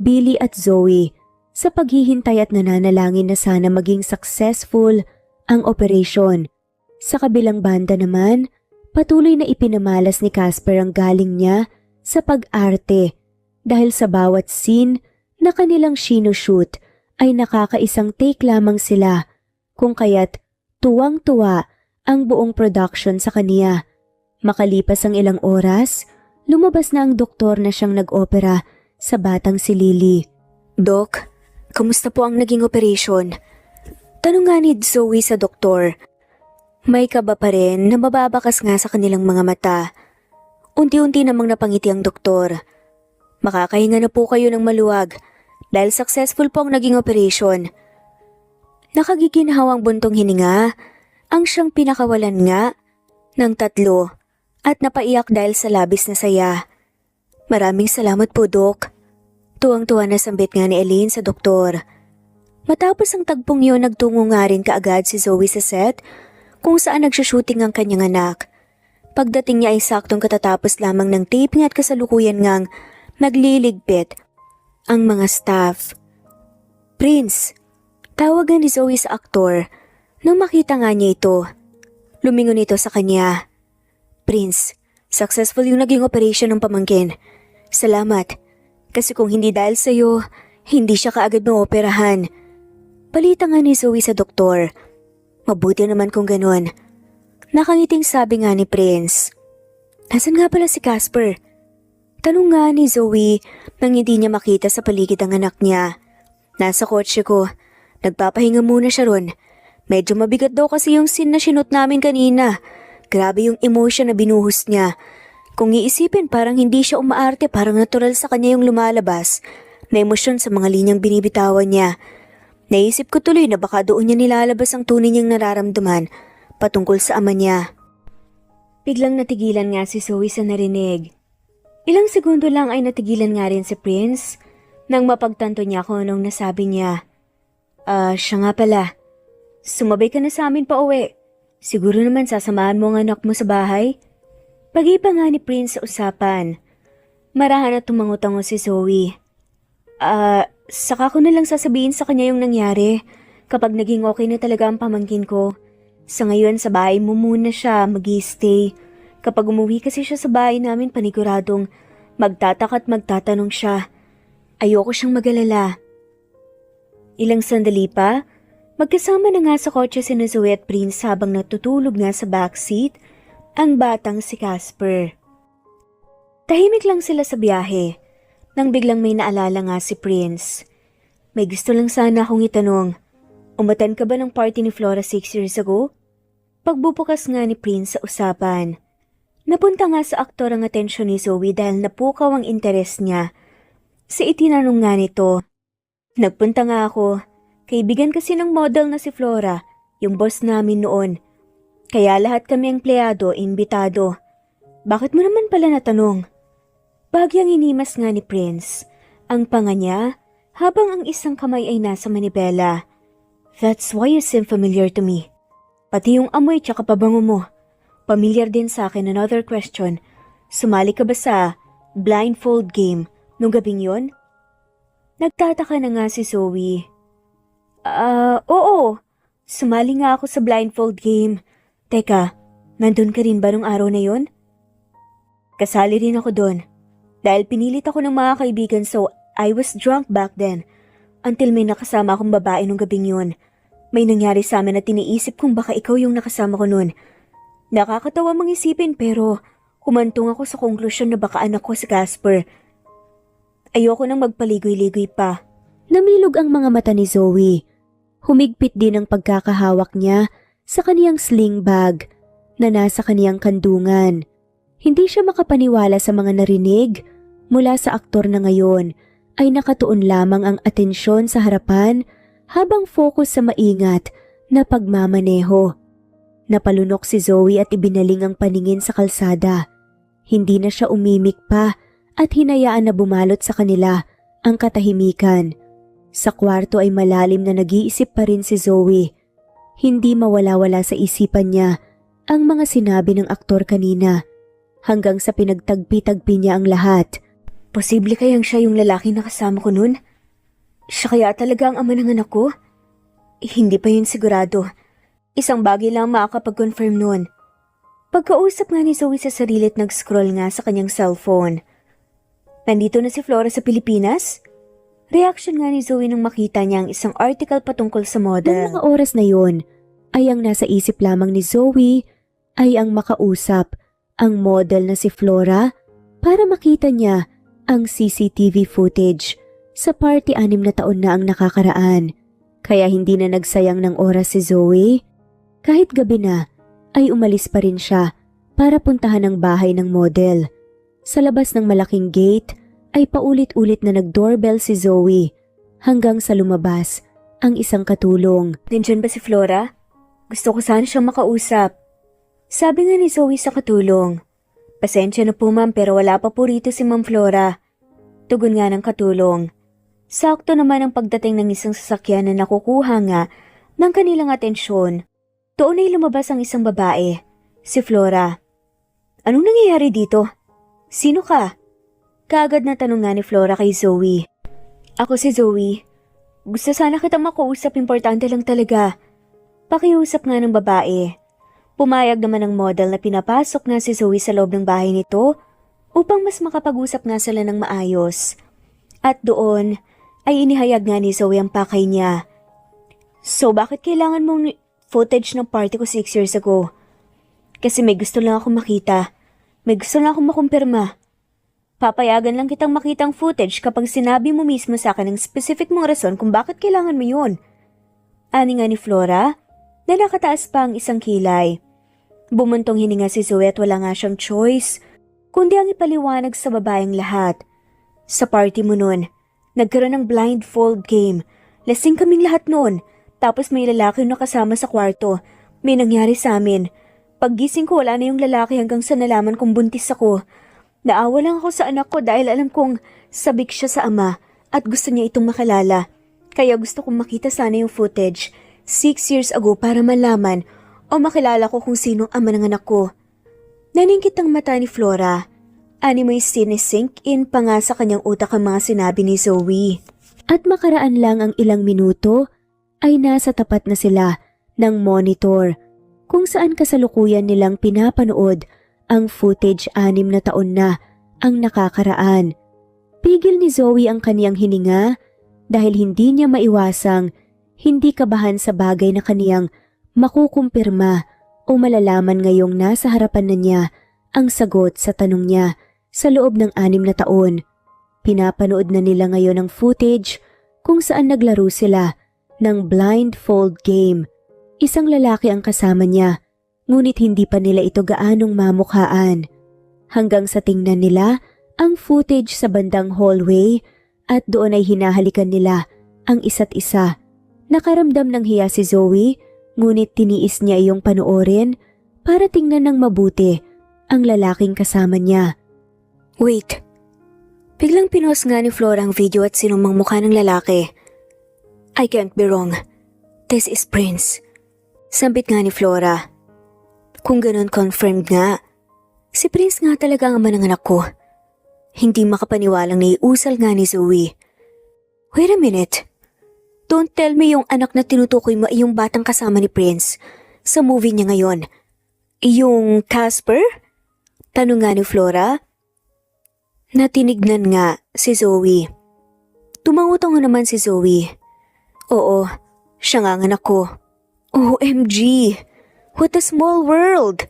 Billy at Zoe sa paghihintay at nananalangin na sana maging successful ang operasyon. Sa kabilang banda naman, patuloy na ipinamalas ni Casper ang galing niya sa pag-arte dahil sa bawat scene na kanilang sinushoot ay nakakaisang take lamang sila kung kaya't tuwang-tuwa ang buong production sa kaniya. Makalipas ang ilang oras, lumabas na ang doktor na siyang nag-opera sa batang si Lily. Doc, kamusta po ang naging operasyon? Tanong nga ni Zoe sa doktor. May kaba pa rin na mababakas nga sa kanilang mga mata. Unti-unti namang napangiti ang doktor. Makakahinga na po kayo ng maluwag dahil successful po ang naging operasyon. Nakagiginhawang buntong hininga ang siyang pinakawalan nga ng 3 at napaiyak dahil sa labis na saya. Maraming salamat po, Doc. Tuwang-tuwa na sambit nga ni Eileen sa doktor. Matapos ang tagpong yun, nagtungo nga rin kaagad si Zoe sa set kung saan nagsushooting ang kanyang anak. Pagdating niya ay saktong katatapos lamang ng taping at kasalukuyan ngang nagliligpit ang mga staff. Prince, tawagan ni Zoe sa aktor nang makita nga niya ito. Lumingon ito sa kanya. Prince, successful yung naging operation ng pamangkin. Salamat, kasi kung hindi dahil sa'yo, hindi siya kaagad maoperahan. Balita nga ni Zoe sa doktor. Mabuti naman kung ganun. Nakangiting sabi nga ni Prince. Nasaan nga pala si Casper? Tanong nga ni Zoe nang hindi niya makita sa paligid ang anak niya. Nasa kotse ko. Nagpapahinga muna siya ron. Medyo mabigat daw kasi yung scene na sinot namin kanina. Grabe yung emotion na binuhos niya. Kung iisipin parang hindi siya umaarte, parang natural sa kanya yung lumalabas na emosyon sa mga linyang binibitawan niya. Naisip ko tuloy na baka doon niya nilalabas ang tunay niyang nararamdaman patungkol sa ama niya. Biglang natigilan nga si Zoe sa narinig. Ilang segundo lang ay natigilan nga rin si Prince nang mapagtanto niya kung anong nasabi niya. Siya nga pala. Sumabay ka na sa amin pa uwi. Siguro naman sasamahan mo ang anak mo sa bahay? Pag-iba nga ni Prince sa usapan. Marahan at tumango-tango si Zoe. Saka ko na lang sasabihin sa kanya yung nangyari kapag naging okay na talaga ang pamangkin ko. Sa ngayon sa bahay mo muna siya mag-i-stay. Kapag umuwi kasi siya sa bahay namin paniguradong magtataka at magtatanong siya. Ayoko siyang mag-alala. Ilang sandali pa, magkasama na nga sa kotse si Zoe at Prince habang natutulog nga sa backseat ang batang si Casper. Tahimik lang sila sa biyahe. Nang biglang may naalala nga si Prince. May gusto lang sana akong itanong. Umatan ka ba ng party ni Flora 6 years ago? Pagbubukas nga ni Prince sa usapan. Napunta nga sa aktor ang atensyon ni Zoe dahil napukaw ang interes niya. Sa itinanong nga nito. Nagpunta nga ako. Kaibigan kasi ng model na si Flora, yung boss namin noon. Kaya lahat kami empleyado, imbitado. Bakit mo naman pala natanong? Bagyang inimas nga ni Prince ang panga niya habang ang isang kamay ay nasa manibela. That's why you seem familiar to me. Pati yung amoy tsaka pabango mo. Pamilyar din sa akin. Another question. Sumali ka ba sa blindfold game nung gabing yon? Nagtataka na nga si Zoe. Oo. Sumali nga ako sa blindfold game. Teka, nandun ka rin ba nung araw na yon? Kasali rin ako doon. Dahil pinilit ako ng mga kaibigan so I was drunk back then. Until may nakasama akong babae nung gabing yun. May nangyari sa amin at tiniisip kong baka ikaw yung nakasama ko nun. Nakakatawa mang isipin pero humantong ako sa konklusyon na baka anak ko si Casper. Ayoko nang magpaligoy-ligoy pa. Namilog ang mga mata ni Zoe. Humigpit din ang pagkakahawak niya sa kaniyang sling bag na nasa kaniyang kandungan. Hindi siya makapaniwala sa mga narinig mula sa aktor na ngayon ay nakatuon lamang ang atensyon sa harapan habang focus sa maingat na pagmamaneho. Napalunok si Zoe at ibinaling ang paningin sa kalsada. Hindi na siya umimik pa at hinayaan na bumalot sa kanila ang katahimikan. Sa kwarto ay malalim na nag-iisip pa rin si Zoe. Hindi mawala-wala sa isipan niya ang mga sinabi ng aktor kanina. Hanggang sa pinagtagpi-tagpi niya ang lahat. Posible kayang siya yung lalaki na kasama ko nun? Siya kaya talaga ang ama ng anak ko? Hindi pa yun sigurado. Isang bagay lang makakapag-confirm nun. Pagkausap nga ni Zoe sa sarili at nag-scroll nga sa kanyang cellphone. Nandito na si Flora sa Pilipinas? Reaction nga ni Zoe nang makita niya ang isang article patungkol sa model. Ng mga oras na yon, ay ang nasa isip lamang ni Zoe ay ang makausap ang model na si Flora para makita niya ang CCTV footage sa party 6 na taon na ang nakakaraan. Kaya hindi na nagsayang ng oras si Zoe. Kahit gabi na ay umalis pa rin siya para puntahan ang bahay ng model. Sa labas ng malaking gate ay paulit-ulit na nag-doorbell si Zoe hanggang sa lumabas ang isang katulong. Nandiyan ba si Flora? Gusto ko sana siyang makausap. Sabi nga ni Zoe sa katulong. Pasensya na po ma'am pero wala pa po rito si Ma'am Flora. Tugon nga ng katulong. Sakto naman ang pagdating ng isang sasakyan na nakukuha nga ng kanilang atensyon. Doon ay lumabas ang isang babae, si Flora. Anong nangyayari dito? Sino ka? Kaagad na tanong nga ni Flora kay Zoe. Ako si Zoe. Gusto sana kitang makausap, importante lang talaga. Pakiusap nga ng babae. Pumayag naman ang model na pinapasok nga si Zoe sa loob ng bahay nito upang mas makapag-usap nga sila ng maayos. At doon ay inihayag nga ni Zoe ang pakay niya. So bakit kailangan mong footage ng party ko 6 years ago? Kasi may gusto lang akong makita. May gusto lang akong makumpirma. Papayagan lang kitang makitang footage kapag sinabi mo mismo sa akin ng specific mong rason kung bakit kailangan mo yun. Ani nga ni Flora, na nakataas pa ang isang kilay. Bumuntong hininga si Zoe at wala nga siyang choice, kundi ang ipaliwanag sa babaeng lahat. Sa party mo nun, nagkaroon ng blindfold game. Lasing kaming lahat noon, tapos may lalaki na kasama sa kwarto. May nangyari sa amin. Paggising ko wala na yung lalaki hanggang sa nalaman kong buntis ako. Naawa lang ako sa anak ko dahil alam kong sabik siya sa ama at gusto niya itong makalala. Kaya gusto kong makita sana yung footage 6 years ago para malaman o makilala ko kung sinong ama ng anak ko. Naningkit ang mata ni Flora. Ani may sinisink in pa nga sa kanyang utak ang mga sinabi ni Zoe. At makaraan lang ang ilang minuto ay nasa tapat na sila ng monitor kung saan kasalukuyan nilang pinapanood ang footage 6 na taon na ang nakakaraan. Pigil ni Zoe ang kaniyang hininga dahil hindi niya maiwasang hindi kabahan sa bagay na kaniyang makukumpirma o malalaman ngayong nasa harapan na niya ang sagot sa tanong niya sa loob ng 6 na taon. Pinapanood na nila ngayon ang footage kung saan naglaro sila ng blindfold game. Isang lalaki ang kasama niya, ngunit hindi pa nila ito gaanong mamukhaan. Hanggang sa tingnan nila ang footage sa bandang hallway at doon ay hinahalikan nila ang isa't isa. Nakaramdam ng hiya si Zoe, ngunit tiniis niya iyong panoorin para tingnan ng mabuti ang lalaking kasama niya. Wait. Biglang pinost nga ni Flora ang video at sinumang mukha ng lalaki. I can't be wrong. This is Prince. Sambit nga ni Flora. Kung ganun confirmed nga, si Prince nga talaga ang ama ng anak ko. Hindi makapaniwalang naiusal nga ni Zoe. Wait a minute. Don't tell me yung anak na tinutukoy mo ay yung batang kasama ni Prince sa movie niya ngayon. Yung Casper? Tanong nga ni Flora. Natinignan nga si Zoe. Tumangutang naman si Zoe. Oo, siya nga ang anak ko. OMG! What a small world!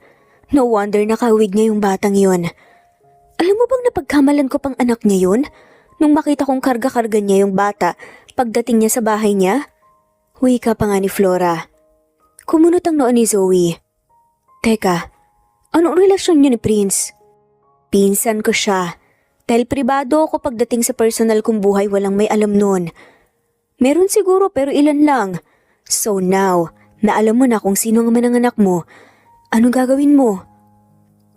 No wonder nakawig niya yung batang yon. Alam mo bang napagkamalan ko pang anak niya yun? Nung makita kong karga-karga niya yung bata pagdating niya sa bahay niya? Wika pa nga ni Flora. Kumunot ang noo ni Zoe. Teka, anong relasyon niyo ni Prince? Pinsan ko siya. Dahil pribado ako pagdating sa personal kong buhay walang may alam nun. Meron siguro pero ilan lang. So now, na alam mo na kung sino ang mananganak mo, anong gagawin mo?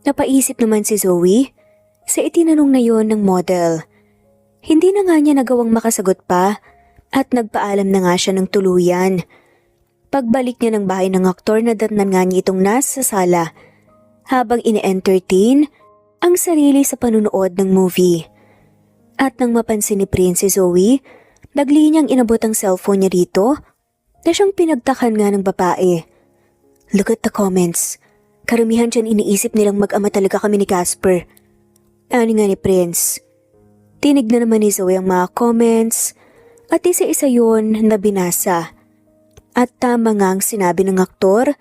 Napaisip naman si Zoe sa itinanong na yon ng model. Hindi na nga niya nagawang makasagot pa at nagpaalam na nga siya ng tuluyan. Pagbalik niya ng bahay ng aktor na datnan nga niya itong nasa sala habang ine-entertain ang sarili sa panunood ng movie. At nang mapansin ni Prince si Zoe, nagli niyang inabot ang cellphone niya rito na siyang pinagtakan nga ng babae. Look at the comments. Karamihan dyan iniisip nilang mag-ama talaga kami ni Casper. Ani nga ni Prince. Tinignan naman ni Zoe ang mga comments at isa-isa yon na binasa. At tama nga ang sinabi ng aktor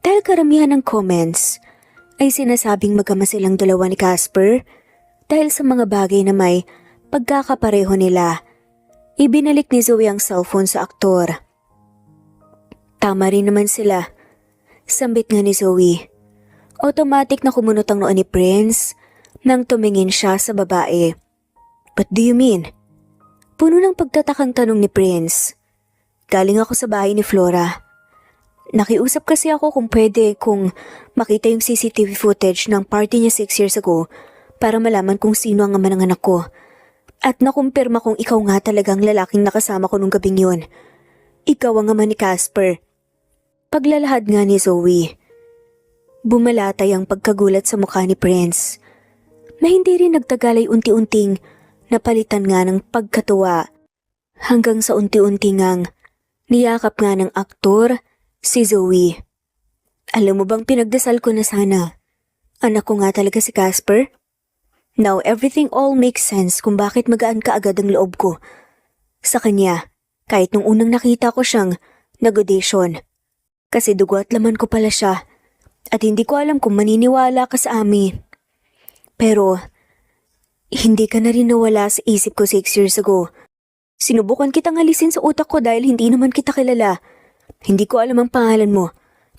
dahil karamihan ng comments ay sinasabing mag-ama silang dalawa ni Casper dahil sa mga bagay na may pagkakapareho nila. Ibinalik ni Zoe ang cellphone sa aktor. Tama rin naman sila. Sambit nga ni Zoe. Automatic na kumunot ang noo ni Prince nang tumingin siya sa babae. What do you mean? Puno ng pagtatakang tanong ni Prince. Galing ako sa bahay ni Flora. Nakiusap kasi ako kung pwede kung makita yung CCTV footage ng party niya 6 years ago para malaman kung sino ang ama ng anak ko. At nakumpirma kung ikaw nga talagang lalaking nakasama ko nung gabing yun. Ikaw ang ama ni Casper. Paglalahad nga ni Zoe. Bumalatay ang pagkagulat sa mukha ni Prince na hindi rin nagtagal ay unti-unting napalitan nga ng pagkatuwa hanggang sa unti-unti ngang niyakap nga ng aktor si Zoe. Alam mo bang pinagdasal ko na sana anak ko nga talaga si Casper? Now everything all makes sense kung bakit magaan ka agad ang loob ko sa kanya kahit nung unang nakita ko siyang nag-audition. Kasi dugo at laman ko pala siya at hindi ko alam kung maniniwala ka sa amin. Pero, hindi ka na rin nawala sa isip ko 6 years ago. Sinubukan kitang alisin sa utak ko dahil hindi naman kita kilala. Hindi ko alam ang pangalan mo.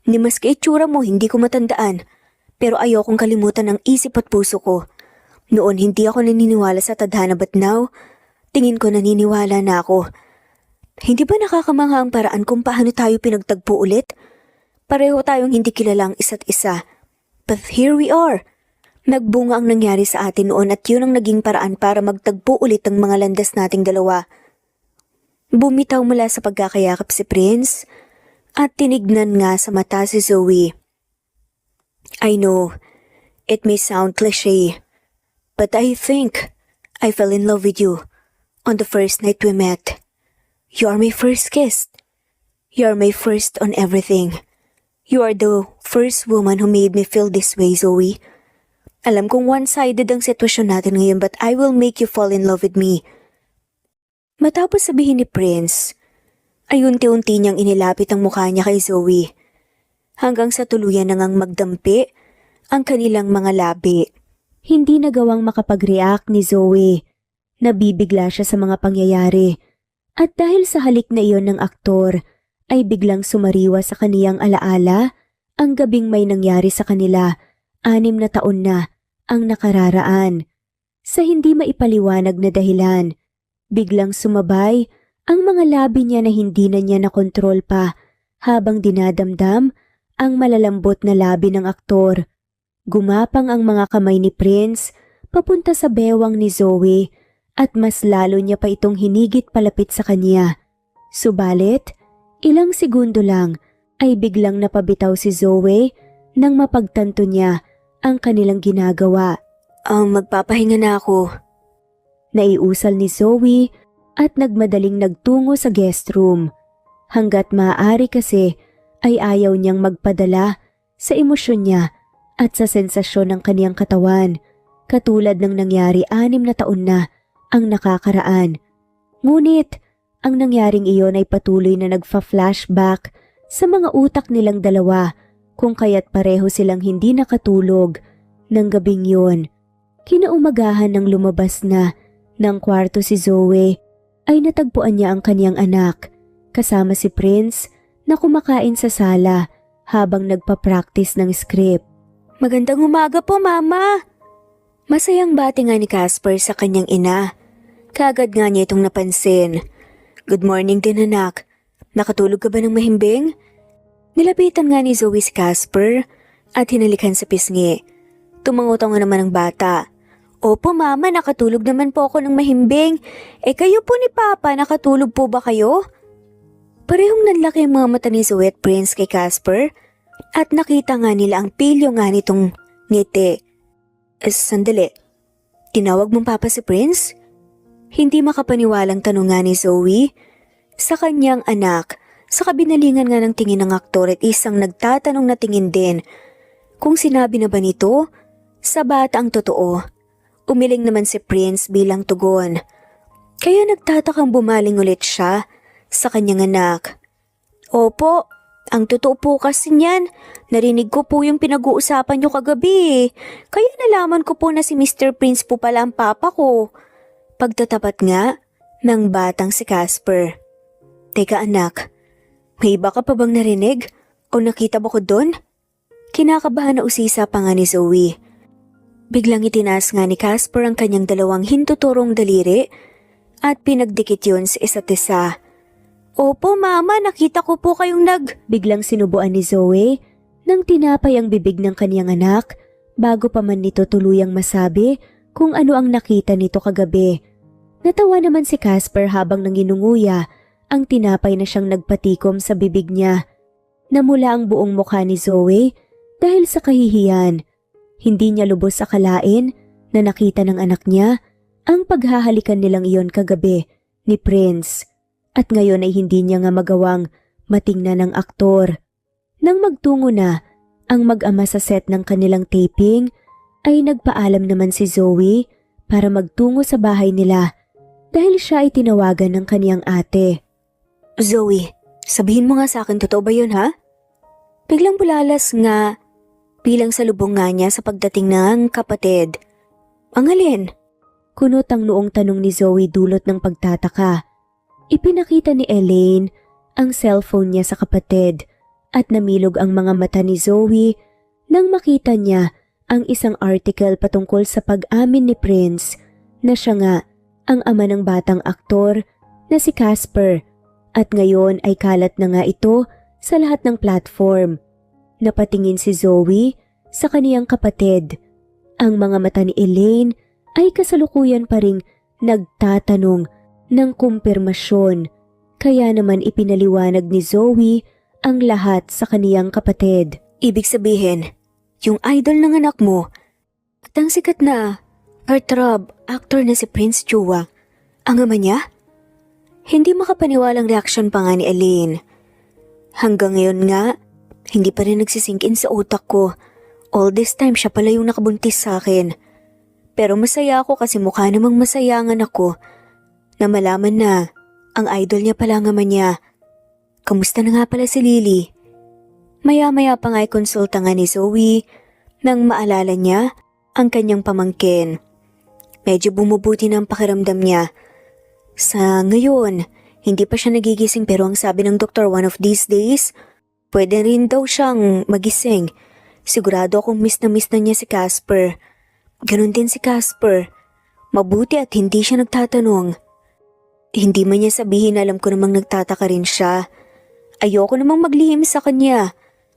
Ni maski itsura mo, hindi ko matandaan. Pero ayokong kalimutan ang isip at puso ko. Noon hindi ako naniniwala sa tadhana but now, tingin ko naniniwala na ako. Hindi ba nakakamangha ang paraan kung paano tayo pinagtagpo ulit? Pareho tayong hindi kilala ang isa't isa. But here we are. Nagbunga ang nangyari sa atin noon at yun ang naging paraan para magtagpo ulit ang mga landas nating dalawa. Bumitaw mula sa pagkakayakap si Prince at tinignan nga sa mata si Zoe. I know, it may sound cliché, but I think I fell in love with you on the first night we met. You are my first kiss. You are my first on everything. You are the first woman who made me feel this way, Zoe. Alam kong one-sided ang sitwasyon natin ngayon but I will make you fall in love with me. Matapos sabihin ni Prince, ay unti-unti niyang inilapit ang mukha niya kay Zoe. Hanggang sa tuluyan na ngang magdampi ang kanilang mga labi. Hindi nagawang makapag-react ni Zoe. Nabibigla siya sa mga pangyayari. At dahil sa halik na iyon ng aktor, ay biglang sumariwa sa kaniyang alaala ang gabing may nangyari sa kanila 6 na taon na ang nakararaan. Sa hindi maipaliwanag na dahilan, biglang sumabay ang mga labi niya na hindi na niya nakontrol pa habang dinadamdam ang malalambot na labi ng aktor. Gumapang ang mga kamay ni Prince papunta sa bewang ni Zoe at mas lalo niya pa itong hinigit palapit sa kanya. Subalit, ilang segundo lang ay biglang napabitaw si Zoe nang mapagtanto niya ang kanilang ginagawa. Magpapahinga na ako. Naiusal ni Zoe at nagmadaling nagtungo sa guest room. Hanggat maaari kasi ay ayaw niyang magpadala sa emosyon niya at sa sensasyon ng kaniyang katawan, katulad ng nangyari 6 na taon na ang nakakaraan. Ngunit, ang nangyaring iyon ay patuloy na nagfa-flashback sa mga utak nilang dalawa kung kaya't pareho silang hindi nakatulog ng gabing yun. Kinaumagahan ng lumabas na ng kwarto si Zoe ay natagpuan niya ang kaniyang anak kasama si Prince na kumakain sa sala habang nagpa-practice ng script. Magandang umaga po, Mama! Masayang bati nga ni Casper sa kanyang ina. Kaagad nga niya itong napansin. Good morning din, anak. Nakatulog ka ba ng mahimbing? Nilapitan nga ni Zoe si Casper at hinalikan sa pisngi. Tumangutan nga naman ang bata. Opo, Mama, nakatulog naman po ako ng mahimbing. Kayo po ni Papa, nakatulog po ba kayo? Parehong nanlaki ang mga mata ni Zoe at Prince kay Casper at nakita nga nila ang pilyo nga nitong ngiti. Sandali, tinawag mong Papa si Prince? Hindi makapaniwalang tanong nga ni Zoe sa kanyang anak sa kabinalingan nga ng tingin ng aktor at isang nagtatanong na tingin din kung sinabi na ba nito sa bata ang totoo. Umiling naman si Prince bilang tugon. Kaya nagtatakang bumaling ulit siya sa kanyang anak. Opo, ang totoo po kasi niyan. Narinig ko po yung pinag-uusapan niyo kagabi. Kaya nalaman ko po na si Mr. Prince po pala ang papa ko. Pagtatapat nga ng batang si Casper. Teka anak, may iba ka pa bang narinig o nakita ba ko doon? Kinakabahan na usisa pa nga ni Zoe. Biglang itinaas nga ni Casper ang kanyang dalawang hintuturong daliri at pinagdikit yun sa isa't isa. Opo, Mama, nakita ko po kayong Biglang sinubuan ni Zoe nang tinapay ang bibig ng kaniyang anak bago pa man nito tuluyang masabi kung ano ang nakita nito kagabi. Natawa naman si Casper habang nanginunguya ang tinapay na siyang nagpatikom sa bibig niya. Namula ang buong mukha ni Zoe dahil sa kahihiyan. Hindi niya lubos akalain na nakita ng anak niya ang paghahalikan nilang iyon kagabi ni Prince. At ngayon ay hindi niya nga magawang matingnan ng aktor. Nang magtungo na ang mag-ama sa set ng kanilang taping, ay nagpaalam naman si Zoe para magtungo sa bahay nila dahil siya ay tinawagan ng kaniyang ate. Zoe, Sabihin mo nga sa akin, totoo ba yun ha? Biglang bulalas nga bilang salubong nga niya sa pagdating ng kapatid. Ang alin? Kunot ang noong tanong ni Zoe dulot ng pagtataka. Ipinakita ni Elaine ang cellphone niya sa kapatid at namilog ang mga mata ni Zoe nang makita niya ang isang article patungkol sa pag-amin ni Prince na siya nga ang ama ng batang aktor na si Casper at ngayon ay kalat na nga ito sa lahat ng platform. Napatingin si Zoe sa kaniyang kapatid. Ang mga mata ni Elaine ay kasalukuyan pa ring nagtatanong ng kumpirmasyon. Kaya naman ipinaliwanag ni Zoe ang lahat sa kaniyang kapatid. Ibig sabihin, yung idol ng anak mo at ang sikat na heartthrob actor na si Prince Chua, ang ama niya? Hindi makapaniwalang reaksyon pa nga ni Elaine. Hanggang ngayon nga, hindi pa rin nagsisink in sa utak ko. All this time siya pala yung nakabuntis sa akin. Pero masaya ako kasi mukha namang masayangan ako na malaman na ang idol niya pala ang ama niya. Kamusta na nga pala si Lily? Maya-maya pa nga konsulta nga ni Zoe nang maalala niya ang kanyang pamangkin. Medyo bumubuti na ang pakiramdam niya. Sa ngayon, hindi pa siya nagigising pero ang sabi ng doktor one of these days, pwede rin daw siyang magising. Sigurado akong miss na niya si Casper. Ganon din si Casper. Mabuti at hindi siya nagtatanong. Hindi man niya sabihin, alam ko namang nagtataka rin siya. Ayoko namang maglihim sa kanya.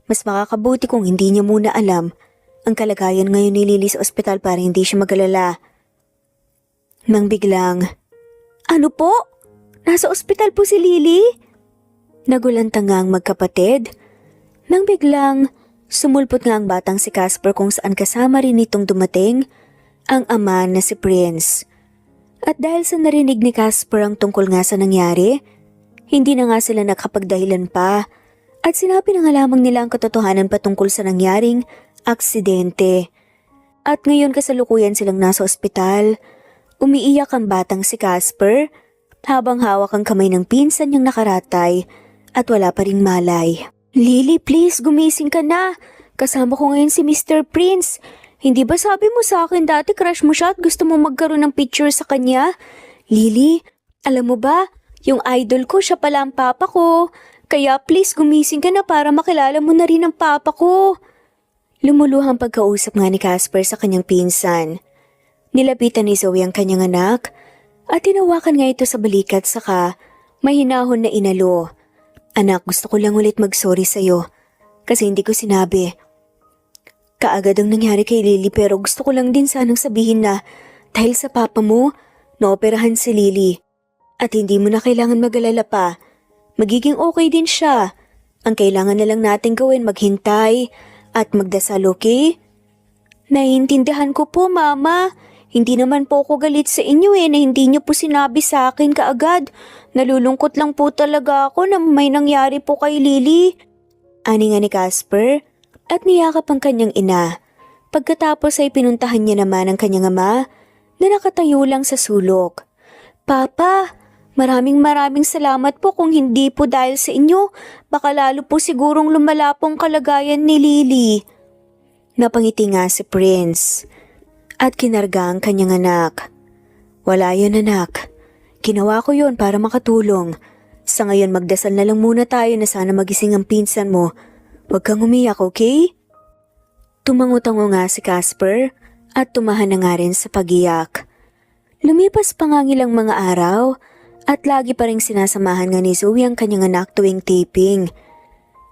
Mas makakabuti kung hindi niya muna alam ang kalagayan ngayon ni Lily sa ospital para hindi siya mag-alala. Nang biglang, ano po? Nasa ospital po si Lily? Nagulantang nga ang magkapatid. Nang biglang, sumulpot nga ang batang si Casper kung saan kasama rin itong dumating ang ama na si Prince. At dahil sa narinig ni Casper ang tungkol nga sa nangyari, hindi na nga sila nakapagdahilan pa at sinabi na nga lamang nila ang katotohanan patungkol sa nangyaring aksidente. At ngayon kasalukuyan silang nasa ospital, umiiyak ang batang si Casper habang hawak ang kamay ng pinsan niyang nakaratay at wala pa ring malay. Lily, please, gumising ka na. Kasama ko ngayon si Mr. Prince. Hindi ba sabi mo sa akin dati crush mo siya at gusto mo magkaroon ng picture sa kanya? Lily, alam mo ba, yung idol ko siya pala ang papa ko. Kaya please gumising ka na para makilala mo na rin ang papa ko. Lumuluhang pagkausap nga ni Casper sa kanyang pinsan. Nilapitan ni Zoe ang kanyang anak at tinawakan nga ito sa balikat saka mahinahon na inalo. Anak, gusto ko lang ulit mag-sorry sa'yo kasi hindi ko sinabi. Kaagad ang nangyari kay Lily pero gusto ko lang din sanang sabihin na dahil sa papa mo, naoperahan si Lily. At hindi mo na kailangan mag-alala pa. Magiging okay din siya. Ang kailangan na lang natin gawin maghintay at magdasal, okay? Naiintindihan ko po, Mama. Hindi naman po ako galit sa inyo na hindi niyo po sinabi sa akin kaagad. Nalulungkot lang po talaga ako na may nangyari po kay Lily. Ani nga ni Casper at niyakap ang kanyang ina. Pagkatapos ay pinuntahan niya naman ang kanyang ama na nakatayo lang sa sulok. Papa, maraming salamat po kung hindi po dahil sa inyo. Baka lalo po sigurong lumala pong kalagayan ni Lily. Napangiti nga si Prince at kinarga ang kanyang anak. Wala yan, anak. Ginawa ko yon para makatulong. Sa ngayon magdasal na lang muna tayo na sana magising ang pinsan mo. Huwag kang umiyak, okay? Tumango-tango nga si Casper at tumahan na nga rin sa pag-iyak. Lumipas pa nga ilang mga araw at lagi pa rin sinasamahan nga ni Zoe ang kanyang anak tuwing taping.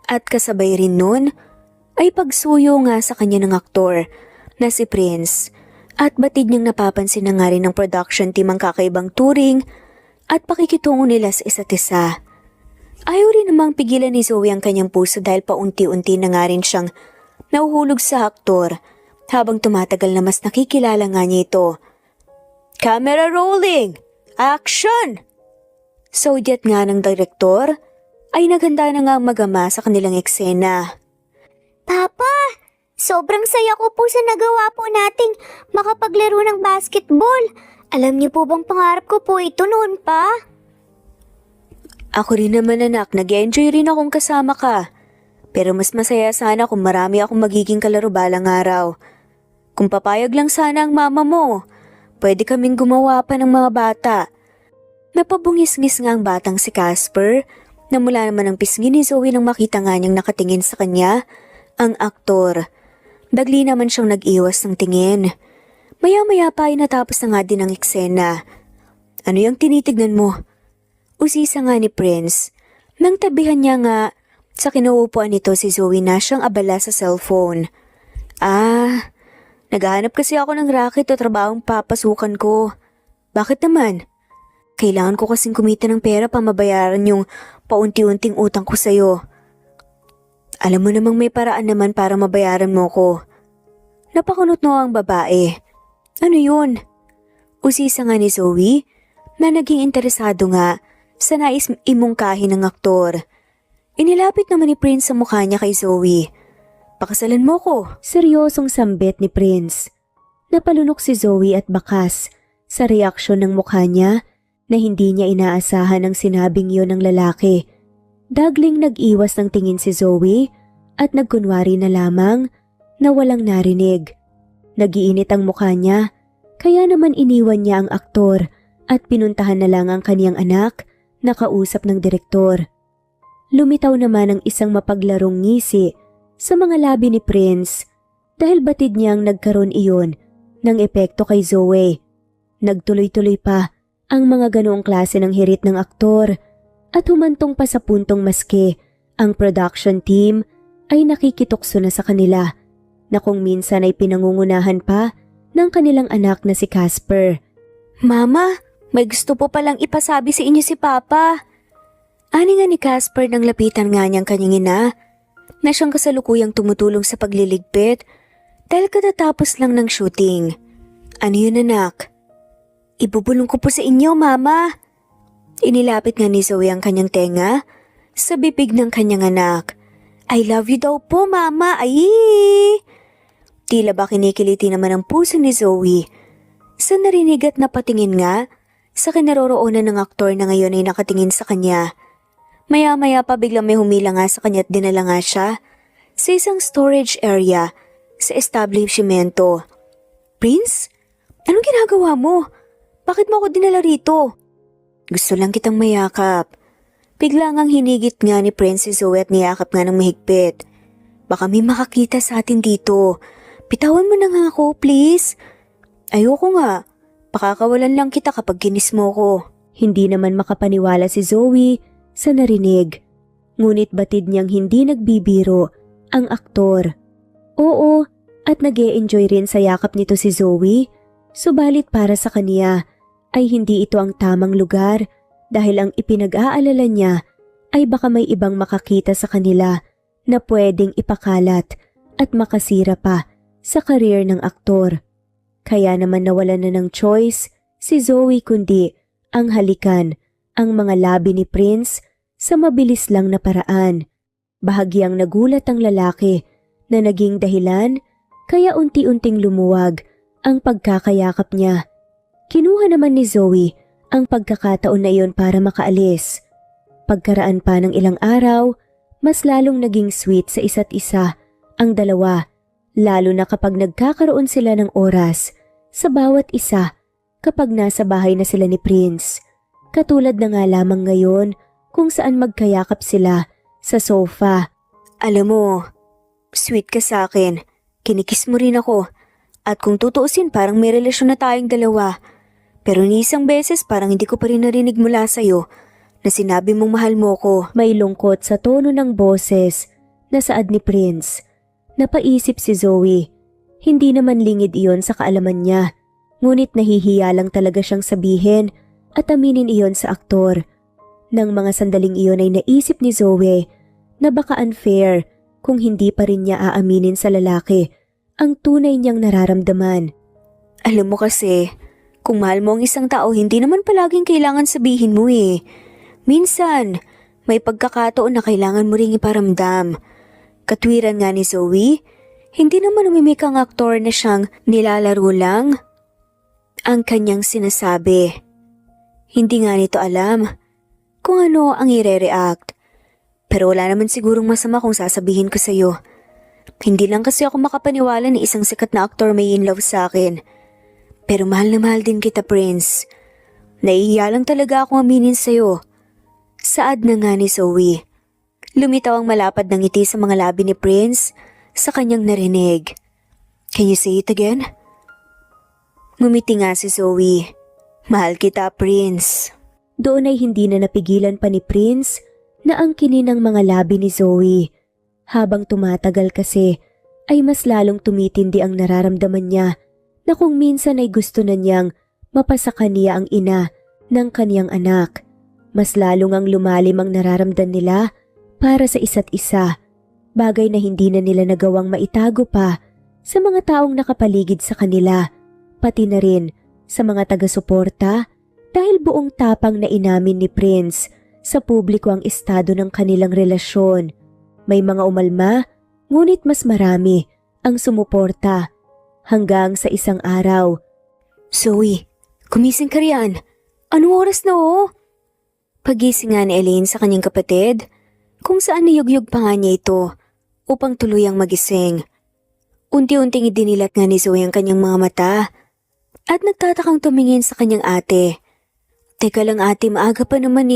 At kasabay rin nun ay pagsuyo nga sa kanya ng aktor na si Prince at batid niyang napapansin na nga rin ng production team ang kakaibang touring at pakikitungo nila sa isa't isa. Ayaw rin namang pigilan ni Zoe ang kanyang puso dahil paunti-unti na nga rin siyang nauhulog sa aktor habang tumatagal na mas nakikilala nga niya ito. Camera rolling! Action! Sodyat nga ng direktor ay naghanda na nga ang mag-ama sa kanilang eksena. Papa, sobrang saya ko po sa nagawa po nating makapaglaro ng basketball. Alam niyo po bang pangarap ko po ito noon pa? Ako rin naman anak, nag-enjoy rin akong kasama ka. Pero mas masaya sana kung marami akong magiging kalaro balang araw. Kung papayag lang sana ang mama mo, pwede kaming gumawa pa ng mga bata. Napabungis-ngis nga ang batang si Casper na mula naman ang pisngi ni Zoe nang makita nga niyang nakatingin sa kanya ang aktor. Dagli naman siyang nag-iwas ng tingin. Maya-maya pa ay natapos na nga din ang eksena. Ano yung tinitignan mo? Usisa nga ni Prince. Nang tabihan niya nga sa kinuupuan nito si Zoe na siyang abala sa cellphone. Naghahanap kasi ako ng racket o trabahong papasukan ko. Bakit naman? Kailangan ko kasing kumita ng pera para mabayaran yung paunti-unting utang ko sa'yo. Alam mo namang may paraan naman para mabayaran mo ko. Napakunot no ang babae. Ano yun? Usisa nga ni Zoe na naging interesado nga sa nais imungkahi ng aktor. Inilapit naman ni Prince sa mukha niya kay Zoe. Pakasalan mo ko. Seryosong sambit ni Prince. Napalunok si Zoe at bakas sa reaksyon ng mukha niya na hindi niya inaasahan ang sinabing yun ng lalaki. Dagling nag-iwas ng tingin si Zoe at nagkunwari na lamang na walang narinig. Nagiinit ang mukha niya, kaya naman iniwan niya ang aktor at pinuntahan na lang ang kaniyang anak na kausap ng direktor. Lumitaw naman ang isang mapaglarong ngisi sa mga labi ni Prince dahil batid niyang nagkaroon iyon ng epekto kay Zoe. Nagtuloy-tuloy pa ang mga ganoong klase ng hirit ng aktor at humantong pa sa puntong maski ang production team ay nakikitukso na sa kanila na kung minsan ay pinangungunahan pa ng kanilang anak na si Casper. Mama, may gusto po palang ipasabi sa inyo si Papa. Ani nga ni Casper nang lapitan nga niyang kanyang ina na siyang kasalukuyang tumutulong sa pagliligpit dahil katatapos lang ng shooting. Ano yun anak? Ibubulong ko po sa inyo, Mama. Inilapit nga ni Zoe ang kanyang tenga sa bibig ng kanyang anak. I love you daw po, Mama. Ay! Tila ba kinikiliti naman ang puso ni Zoe sa narinig at napatingin nga sa kinaroroonan ng aktor na ngayon ay nakatingin sa kanya. Maya-maya pa biglang may humila nga sa kanya at dinala nga siya sa isang storage area sa establishmento. Prince? Anong ginagawa mo? Bakit mo ako dinala rito? Gusto lang kitang mayakap. Bigla ngang hinigit nga ni Prince si Zoe at niyakap nga ng mahigpit. Baka may makakita sa atin dito. Bitawan mo na nga ako, please. Ayoko nga. Pakakawalan lang kita kapag ginis mo ko. Hindi naman makapaniwala si Zoe sa narinig. Ngunit batid niyang hindi nagbibiro ang aktor. Oo, at nag-e-enjoy rin sa yakap nito si Zoe. Subalit para sa kaniya ay hindi ito ang tamang lugar dahil ang ipinag-aalala niya ay baka may ibang makakita sa kanila na pwedeng ipakalat at makasira pa sa karir ng aktor. Kaya naman nawalan na ng choice si Zoe kundi ang halikan ang mga labi ni Prince sa mabilis lang na paraan. Bahagyang nagulat ang lalaki na naging dahilan kaya unti-unting lumuwag ang pagkakayakap niya. Kinuha naman ni Zoe ang pagkakataon na iyon para makaalis. Pagkaraan pa ng ilang araw, mas lalong naging sweet sa isa't isa ang dalawa, lalo na kapag nagkakaroon sila ng oras sa bawat isa kapag nasa bahay na sila ni Prince. Katulad na nga lamang ngayon kung saan magkayakap sila sa sofa. Alam mo, sweet ka sa akin. Kinikis mo rin ako. At kung tutuusin parang may relasyon na tayong dalawa. Pero ni isang beses parang hindi ko pa rin narinig mula sa'yo na sinabi mong mahal mo ko. May lungkot sa tono ng boses na saad ni Prince. Napaisip si Zoe. Hindi naman lingid iyon sa kaalaman niya. Ngunit nahihiya lang talaga siyang sabihin at aminin iyon sa aktor. Nang mga sandaling iyon ay naisip ni Zoe na baka unfair kung hindi pa rin niya aaminin sa lalaki ang tunay niyang nararamdaman. Alam mo kasi, kung mahal mo ang isang tao, hindi naman palaging kailangan sabihin mo eh. Minsan, may pagkakataon na kailangan mo ring iparamdam. Katwiran nga ni Zoe, hindi naman umimik ang aktor na siyang nilalaro lang ang kanyang sinasabi. Hindi nga nito alam kung ano ang i-react. Pero wala naman sigurong masama kung sasabihin ko sa'yo. Hindi lang kasi ako makapaniwala na isang sikat na aktor may in love sa akin. Pero mahal na mahal din kita, Prince. Naiiya lang talaga akong aminin sa'yo. Saad na nga ni Zoe. Lumitaw ang malapad na ngiti sa mga labi ni Prince sa kanyang narinig. Can you say it again? Ngumiti nga si Zoe. Mahal kita, Prince. Doon ay hindi na napigilan pa ni Prince na angkinin ang mga labi ni Zoe. Habang tumatagal kasi ay mas lalong tumitindi ang nararamdaman niya na kung minsan ay gusto na niyang mapasa niya ang ina ng kaniyang anak. Mas lalong ang lumalim ang nararamdan nila para sa isa't isa, bagay na hindi na nila nagawang maitago pa sa mga taong nakapaligid sa kanila, pati na rin sa mga taga-suporta dahil buong tapang na inamin ni Prince sa publiko ang estado ng kanilang relasyon. May mga umalma, ngunit mas marami ang sumuporta hanggang sa isang araw. Zoe, gumising ka riyan. Anong oras na Pagising nga ni Elaine sa kanyang kapatid, kung saan niyugyug pa nga niya ito upang tuluyang magising. Unti-unting idinilat nga ni Zoe ang kanyang mga mata at nagtatakang tumingin sa kanyang ate. Teka lang ate, maaga pa naman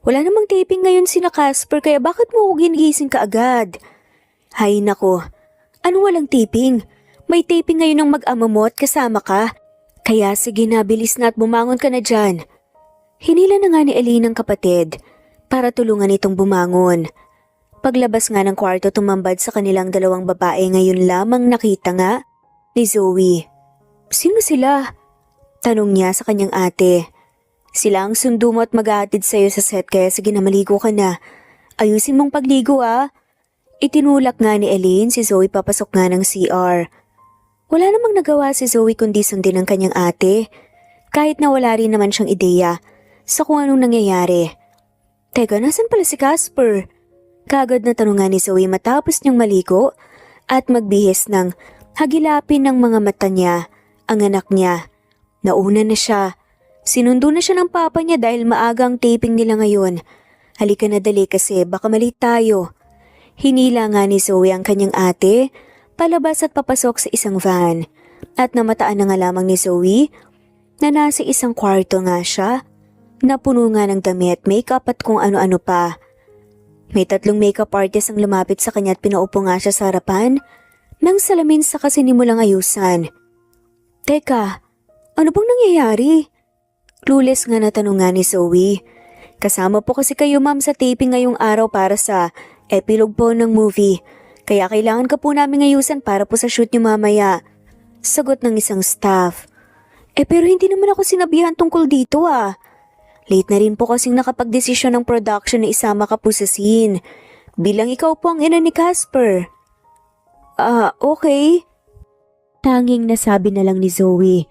Wala namang taping ngayon sina Casper kaya bakit mo ako ginigising ka agad? Hay nako, anong walang taping? May taping ngayon ng mag-ama mo at kasama ka. Kaya sige na, bilis na at bumangon ka na dyan. Hinila na nga ni Elaine ang kapatid para tulungan itong bumangon. Paglabas nga ng kwarto tumambad sa kanilang dalawang babae ngayon lamang nakita nga ni Zoe. Sino sila? Tanong niya sa kanyang ate. Sila ang sundo mo at mag-aatid sa'yo sa set kaya sige na maligo ka na. Ayusin mong pagligo Itinulak nga ni Elaine si Zoe papasok nga ng CR. Wala namang nagawa si Zoe kundi sundin ang kanyang ate kahit na wala rin naman siyang ideya sa kung anong nangyayari. Teka, nasan pala si Casper? Kagad na tanong nga ni Zoe matapos niyang maligo at magbihis ng hagilapin ng mga mata niya ang anak niya. Nauna na siya. Sinundo na siya ng papa niya dahil maagang taping nila ngayon. Halika na dali kasi baka mali tayo. Hinila nga ni Zoe ang kanyang ate, palabas at papasok sa isang van. At namataan na nga lamang ni Zoe na nasa isang kwarto nga siya, na puno nga ng damit, makeup at kung ano-ano pa. May 3 makeup artist ang lumapit sa kanya at pinaupo nga siya sa harapan ng salamin sa kasinimulang ayusan. Teka, ano bang nangyayari? Clueless nga na tanong nga ni Zoe. Kasama po kasi kayo ma'am sa taping ngayong araw para sa epilogue po ng movie. Kaya kailangan ka po namin ayusan para po sa shoot niyo mamaya. Sagot ng isang staff. Pero hindi naman ako sinabihan tungkol dito Late na rin po kasing nakapagdesisyon ng production na isama ka po sa scene. Bilang ikaw po ang ina ni Casper. Okay. Tanging nasabi na lang ni Zoe.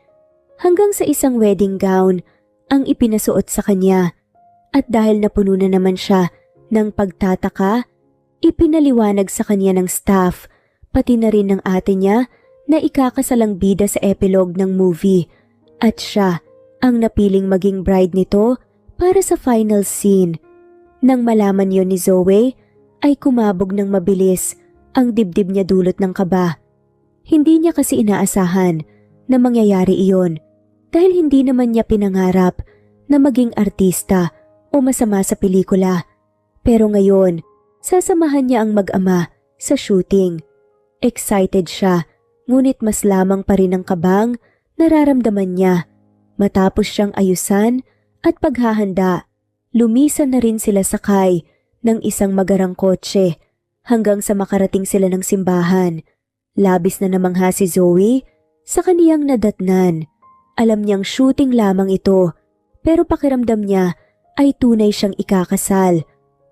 Hanggang sa isang wedding gown ang ipinasuot sa kanya. At dahil napuno na naman siya ng pagtataka, ipinaliwanag sa kanya ng staff, pati na rin ng ate niya na ikakasalang bida sa epilogue ng movie. At siya ang napiling maging bride nito para sa final scene. Nang malaman yon ni Zoe, ay kumabog ng mabilis ang dibdib niya dulot ng kaba. Hindi niya kasi inaasahan na mangyayari iyon dahil hindi naman niya pinangarap na maging artista o masama sa pelikula. Pero ngayon, sasamahan niya ang mag-ama sa shooting. Excited siya, ngunit mas lamang pa rin ang kabang nararamdaman niya. Matapos siyang ayusan at paghahanda, lumisan na rin sila sakay ng isang magarang kotse hanggang sa makarating sila ng simbahan. Labis na namangha si Zoe sa kaniyang nadatnan. Alam niyang shooting lamang ito, pero pakiramdam niya ay tunay siyang ikakasal.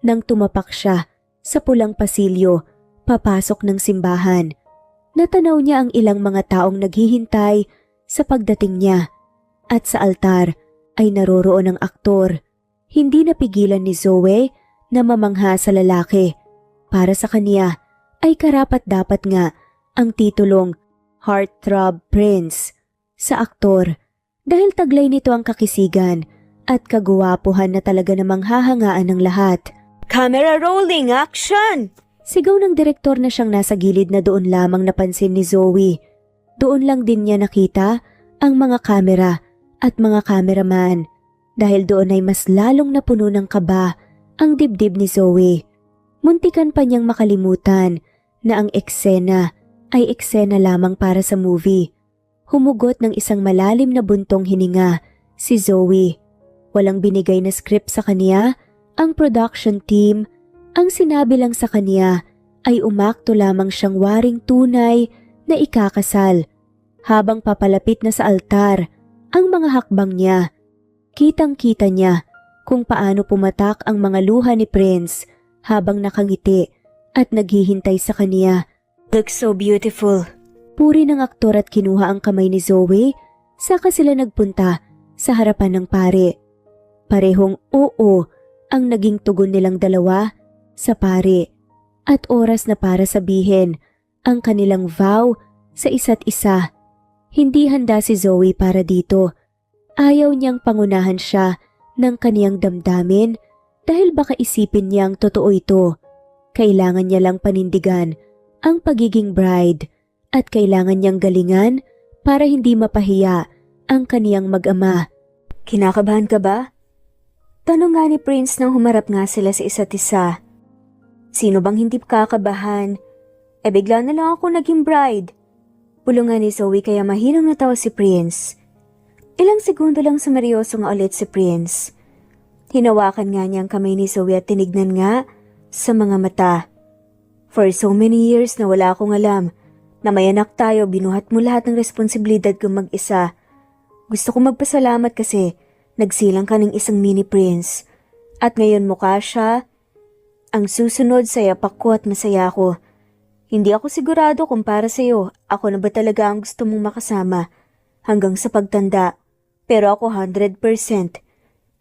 Nang tumapak siya sa pulang pasilyo, papasok ng simbahan. Natanaw niya ang ilang mga taong naghihintay sa pagdating niya. At sa altar ay naroroon ang aktor. Hindi napigilan ni Zoe na mamangha sa lalaki. Para sa kaniya ay karapat-dapat nga ang titulong Heartthrob Prince sa aktor dahil taglay nito ang kakisigan at kagwapuhan na talaga namang hahangaan ng lahat. Camera rolling, action! Sigaw ng direktor na siyang nasa gilid na doon lamang napansin ni Zoe. Doon lang din niya nakita ang mga kamera at mga cameraman dahil doon ay mas lalong napuno ng kaba ang dibdib ni Zoe. Muntikan pa niyang makalimutan na ang eksena ay eksena lamang para sa movie. Humugot ng isang malalim na buntong hininga si Zoe. Walang binigay na script sa kanya ang production team. Ang sinabi lang sa kanya ay umakto lamang siyang waring tunay na ikakasal. Habang papalapit na sa altar ang mga hakbang niya, kitang-kita niya kung paano pumatak ang mga luha ni Prince habang nakangiti at naghihintay sa kanya. Looks so beautiful. Puri ng aktor at kinuha ang kamay ni Zoe, saka sila nagpunta sa harapan ng pare. Parehong oo ang naging tugon nilang dalawa sa pare at oras na para sabihin ang kanilang vow sa isa't isa. Hindi handa si Zoe para dito. Ayaw niyang pangunahan siya ng kaniyang damdamin dahil baka isipin niyang totoo ito. Kailangan niya lang panindigan ang pagiging bride at kailangan niyang galingan para hindi mapahiya ang kaniyang mag-ama. Kinakabahan ka ba? Tanong nga ni Prince nang humarap nga sila sa isa't isa. Sino bang hindi kakabahan? Bigla na lang ako naging bride. Bulungan ni Zoe kaya mahinang natawa si Prince. Ilang segundo lang sumeryoso nga ulit si Prince. Hinawakan nga niya ang kamay ni Zoe at tinignan nga sa mga mata. For so many years na wala akong alam na may anak tayo, binuhat mo lahat ng responsibilidad kong mag-isa. Gusto kong magpasalamat kasi nagsilang ka ng isang mini prince. At ngayon mukha siya. Ang susunod sa yapak ko at masaya ako. Hindi ako sigurado kung para sa'yo, ako na ba talaga ang gusto mong makasama hanggang sa pagtanda. Pero ako 100%.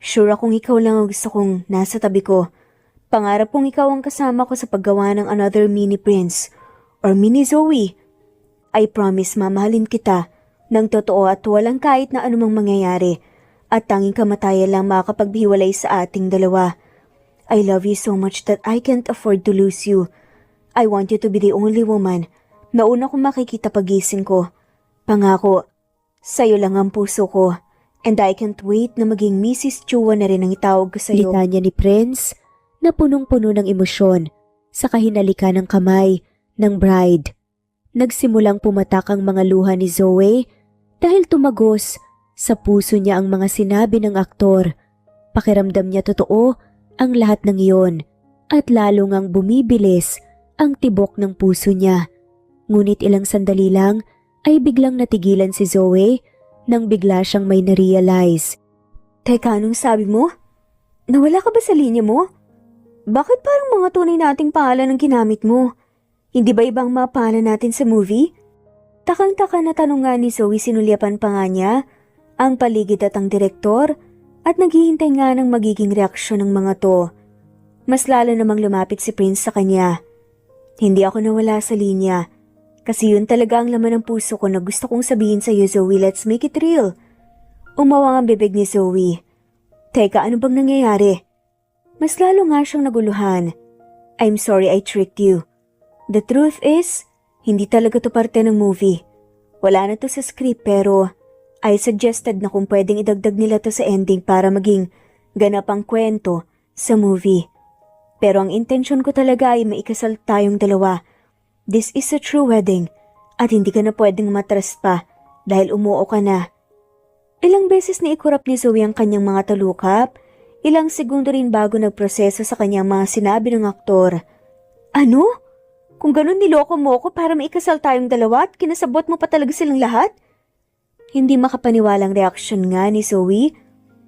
Sure akong ikaw lang ang gusto kong nasa tabi ko. Pangarap kong ikaw ang kasama ko sa paggawa ng another mini prince or mini Zoe. I promise mamahalin kita ng totoo at walang kahit na anumang mangyayari at tanging kamatayan lang makakapaghiwalay sa ating dalawa. I love you so much that I can't afford to lose you. I want you to be the only woman na una kong makikita pagising ko. Pangako, sa'yo lang ang puso ko and I can't wait na maging Mrs. Chua na rin ang itawag ko sa'yo. Litanya ni Prince na punong-puno ng emosyon sa kahinalikan ng kamay ng bride. Nagsimulang pumatak ang mga luha ni Zoe dahil tumagos sa puso niya ang mga sinabi ng aktor. Pakiramdam niya totoo ang lahat ng iyon at lalo ngang bumibilis ang tibok ng puso niya. Ngunit ilang sandali lang ay biglang natigilan si Zoe nang bigla siyang may narealize. Teka, anong sabi mo? Nawala ka ba sa linya mo? Bakit parang mga tunay nating pangalan ang ginamit mo? Hindi ba ibang mga pangalan natin sa movie? Takang-taka na tanong nga ni Zoe, sinulyapan pa nga niya ang paligid at ang direktor at naghihintay nga ng magiging reaksyon ng mga to. Mas lalo namang lumapit si Prince sa kanya. Hindi ako nawala sa linya kasi yun talaga ang laman ng puso ko na gusto kong sabihin sa iyo, Zoe. Let's make it real. Umawang ang bibig ni Zoe. Teka, ano bang nangyayari? Mas lalo nga siyang naguluhan. I'm sorry I tricked you. The truth is, hindi talaga to parte ng movie. Wala na to sa script pero I suggested na kung pwedeng idagdag nila to sa ending para maging ganap ang kwento sa movie. Pero ang intensyon ko talaga ay maikasal tayong dalawa. This is a true wedding at hindi ka na pwedeng matras pa dahil umuo ka na. Ilang beses na ikurap ni Zoe ang kanyang mga talukap, ilang segundo rin bago nagproseso sa kanyang mga sinabi ng aktor. Ano? Kung ganun niloko mo ako para maikasal tayong dalawa at kinasabot mo pa talaga silang lahat? Hindi makapaniwalang reaksyon nga ni Zoe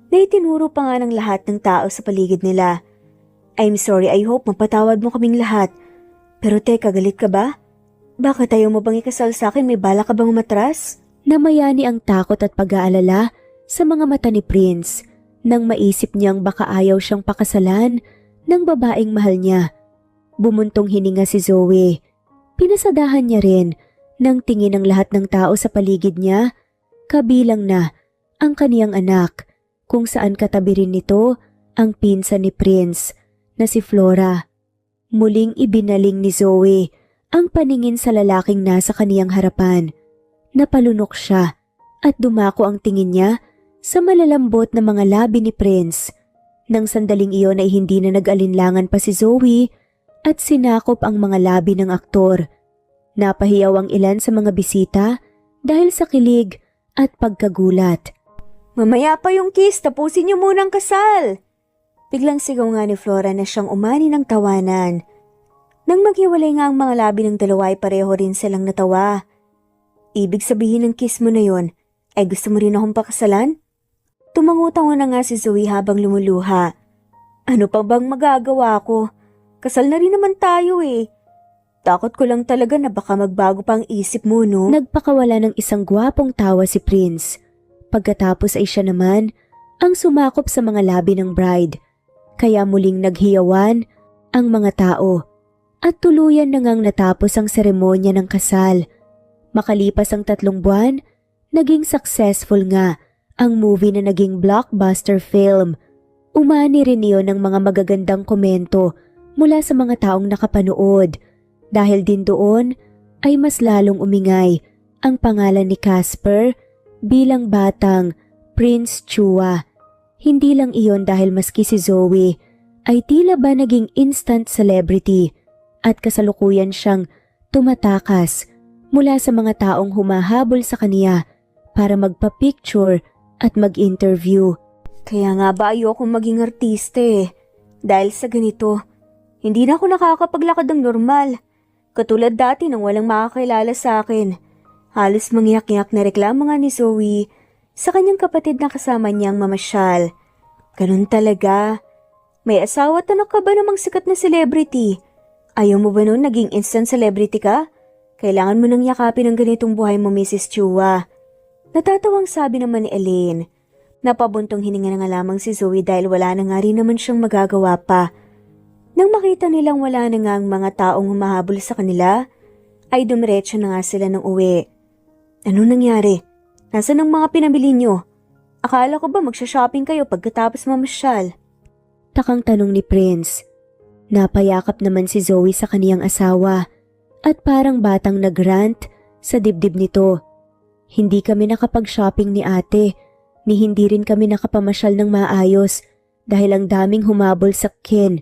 na itinuro pa nga ng lahat ng tao sa paligid nila. I'm sorry, I hope mapatawad mo kaming lahat. Pero teka, galit ka ba? Bakit ayaw mo bang ikasal sa akin? May bala ka bang matras? Namayani ang takot at pag-aalala sa mga mata ni Prince nang maisip niyang baka ayaw siyang pakasalan ng babaeng mahal niya. Bumuntong hininga si Zoe. Pinasadahan niya rin ng tingin ng lahat ng tao sa paligid niya, kabilang na ang kaniyang anak, kung saan katabi rin nito ang pinsan ni Prince na si Flora. Muling ibinaling ni Zoe ang paningin sa lalaking nasa kaniyang harapan. Napalunok siya at dumako ang tingin niya sa malalambot na mga labi ni Prince. Nang sandaling iyon ay hindi na nag-alinlangan pa si Zoe at sinakop ang mga labi ng aktor. Napahiyaw ang ilan sa mga bisita dahil sa kilig at pagkagulat. Mamaya pa yung kiss, tapusin niyo muna ang kasal! Biglang sigaw nga ni Flora na siyang umani ng tawanan. Nang maghiwalay nga ang mga labi ng dalawa ay pareho rin silang natawa. Ibig sabihin ng kiss mo na yon ay gusto mo rin akong pakasalan? Tumangutang na nga si Zoe habang lumuluha. Ano pa bang magagawa ko? Kasal na rin naman tayo eh. Takot ko lang talaga na baka magbago pa ang isip mo, no? Nagpakawala ng isang gwapong tawa si Prince. Pagkatapos ay siya naman ang sumakop sa mga labi ng bride. Kaya muling naghiyawan ang mga tao at tuluyan na ngang natapos ang seremonya ng kasal. Makalipas ang 3 buwan, naging successful nga ang movie na naging blockbuster film. Umani rin iyon ng mga magagandang komento mula sa mga taong nakapanood. Dahil din doon ay mas lalong umingay ang pangalan ni Casper bilang batang Prince Chua. Hindi lang iyon dahil maski si Zoe ay tila ba naging instant celebrity at kasalukuyan siyang tumatakas mula sa mga taong humahabol sa kaniya para magpa-picture at mag-interview. Kaya nga ba ayokong maging artista eh. Dahil sa ganito, hindi na ako nakakapaglakad ng normal. Katulad dati nang walang makakilala sa akin. Halos mangyak-yak na reklamo nga ni Zoe sa kanyang kapatid na kasama niyang mamasyal. Ganun talaga. May asawa at anak ka ba namang sikat na celebrity? Ayaw mo ba nun naging instant celebrity ka? Kailangan mo nang yakapin ang ganitong buhay mo, Mrs. Chua. Natatawang sabi naman ni Elaine. Napabuntong hininga na nga lamang si Zoe dahil wala na nga rin naman siyang magagawa pa. Nang makita nilang wala na nga ang mga taong humahabol sa kanila, ay dumiretso na nga sila ng uwi. Ano nangyari? Nasaan ang mga pinabili niyo? Akala ko ba magsha-shopping kayo pagkatapos mamasyal? Takang tanong ni Prince. Napayakap naman si Zoe sa kaniyang asawa at parang batang nagrant sa dibdib nito. Hindi kami nakapag-shopping ni ate, ni hindi rin kami nakapamasyal ng maayos dahil ang daming humabol sa Ken.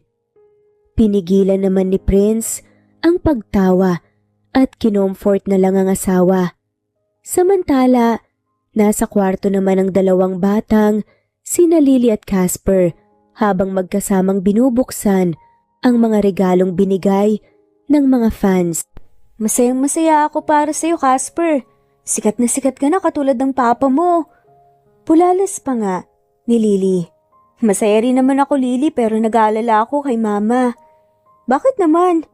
Pinigilan naman ni Prince ang pagtawa at kinomfort na lang ang asawa. Samantala, nasa kwarto naman ang 2 batang, sina Lily at Casper, habang magkasamang binubuksan ang mga regalong binigay ng mga fans. Masayang masaya ako para sa'yo, Casper. Sikat na sikat ka na katulad ng papa mo. Pulalas pa nga ni Lily. Masaya rin naman ako, Lily, pero nag-aalala ako kay Mama. Bakit naman?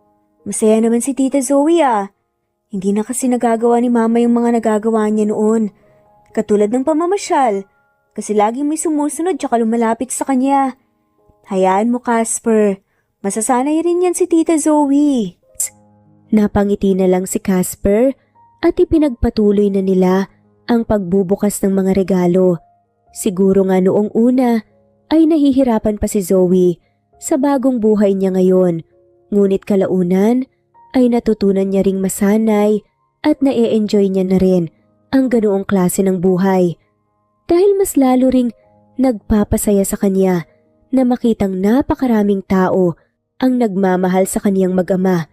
Masaya naman si Tita Zoe ah. Hindi na kasi nagagawa ni Mama yung mga nagagawa niya noon. Katulad ng pamamasyal. Kasi laging may sumusunod tsaka lumalapit sa kanya. Hayaan mo, Casper. Masasanay rin yan si Tita Zoe. Napangiti na lang si Casper at ipinagpatuloy na nila ang pagbubukas ng mga regalo. Siguro nga noong una ay nahihirapan pa si Zoe sa bagong buhay niya ngayon. Ngunit kalaunan ay natutunan niya ring masanay at na-e-enjoy niya na rin ang ganoong klase ng buhay. Dahil mas lalo ring nagpapasaya sa kanya na makitang napakaraming tao ang nagmamahal sa kaniyang mag-ama.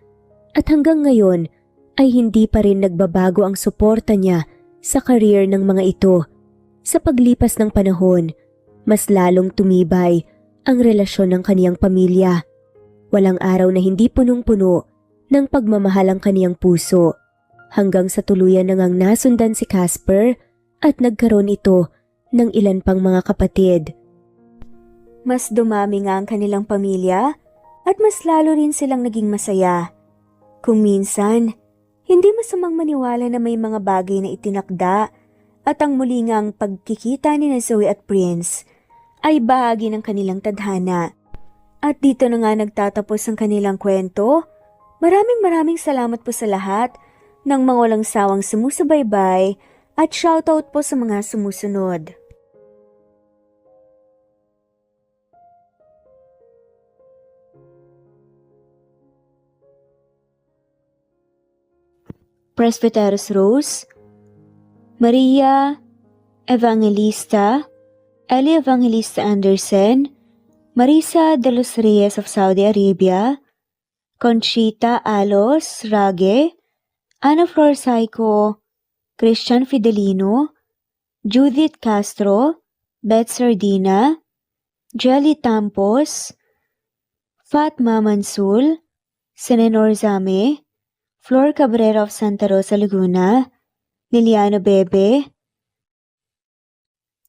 At hanggang ngayon ay hindi pa rin nagbabago ang suporta niya sa career ng mga ito. Sa paglipas ng panahon, mas lalong tumibay ang relasyon ng kaniyang pamilya. Walang araw na hindi punong-puno ng pagmamahal ang kaniyang puso, hanggang sa tuluyan na ngang nasundan si Casper at nagkaroon ito ng ilan pang mga kapatid. Mas dumami nga ang kanilang pamilya at mas lalo rin silang naging masaya. Kung minsan, hindi masamang maniwala na may mga bagay na itinakda at ang muli ngang pagkikita ni Zoe at Prince ay bahagi ng kanilang tadhana. At dito na nga nagtatapos ang kanilang kwento. Maraming salamat po sa lahat ng mga walang sawang sumusubaybay at shoutout po sa mga sumusunod. Presbyteros Rose, Maria Evangelista, Eli Evangelista Anderson, Marisa de los Reyes of Saudi Arabia, Conchita Alos Rage, Ana Flor Saico, Christian Fidelino, Judith Castro, Beth Sardina, Jelly Tampos, Fatma Mansul, Senenor Zame, Flor Cabrera of Santa Rosa Laguna, Liliano Bebe,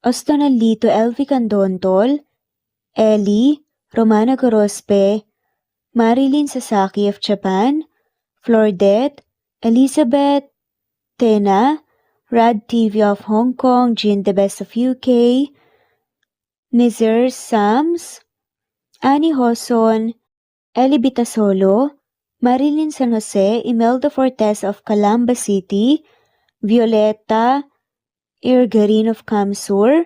Ostonalito Elvi Candontol, Ellie, Romana Gorospe, Marilyn Sasaki of Japan, Flordet, Elizabeth, Tena, Rad TV of Hong Kong, Jean the Best of UK, Nizar Sams, Annie Hoson, Ellie Bitasolo, Marilyn San Jose, Imelda Fortes of Calamba City, Violeta Irgarin of Kamsur,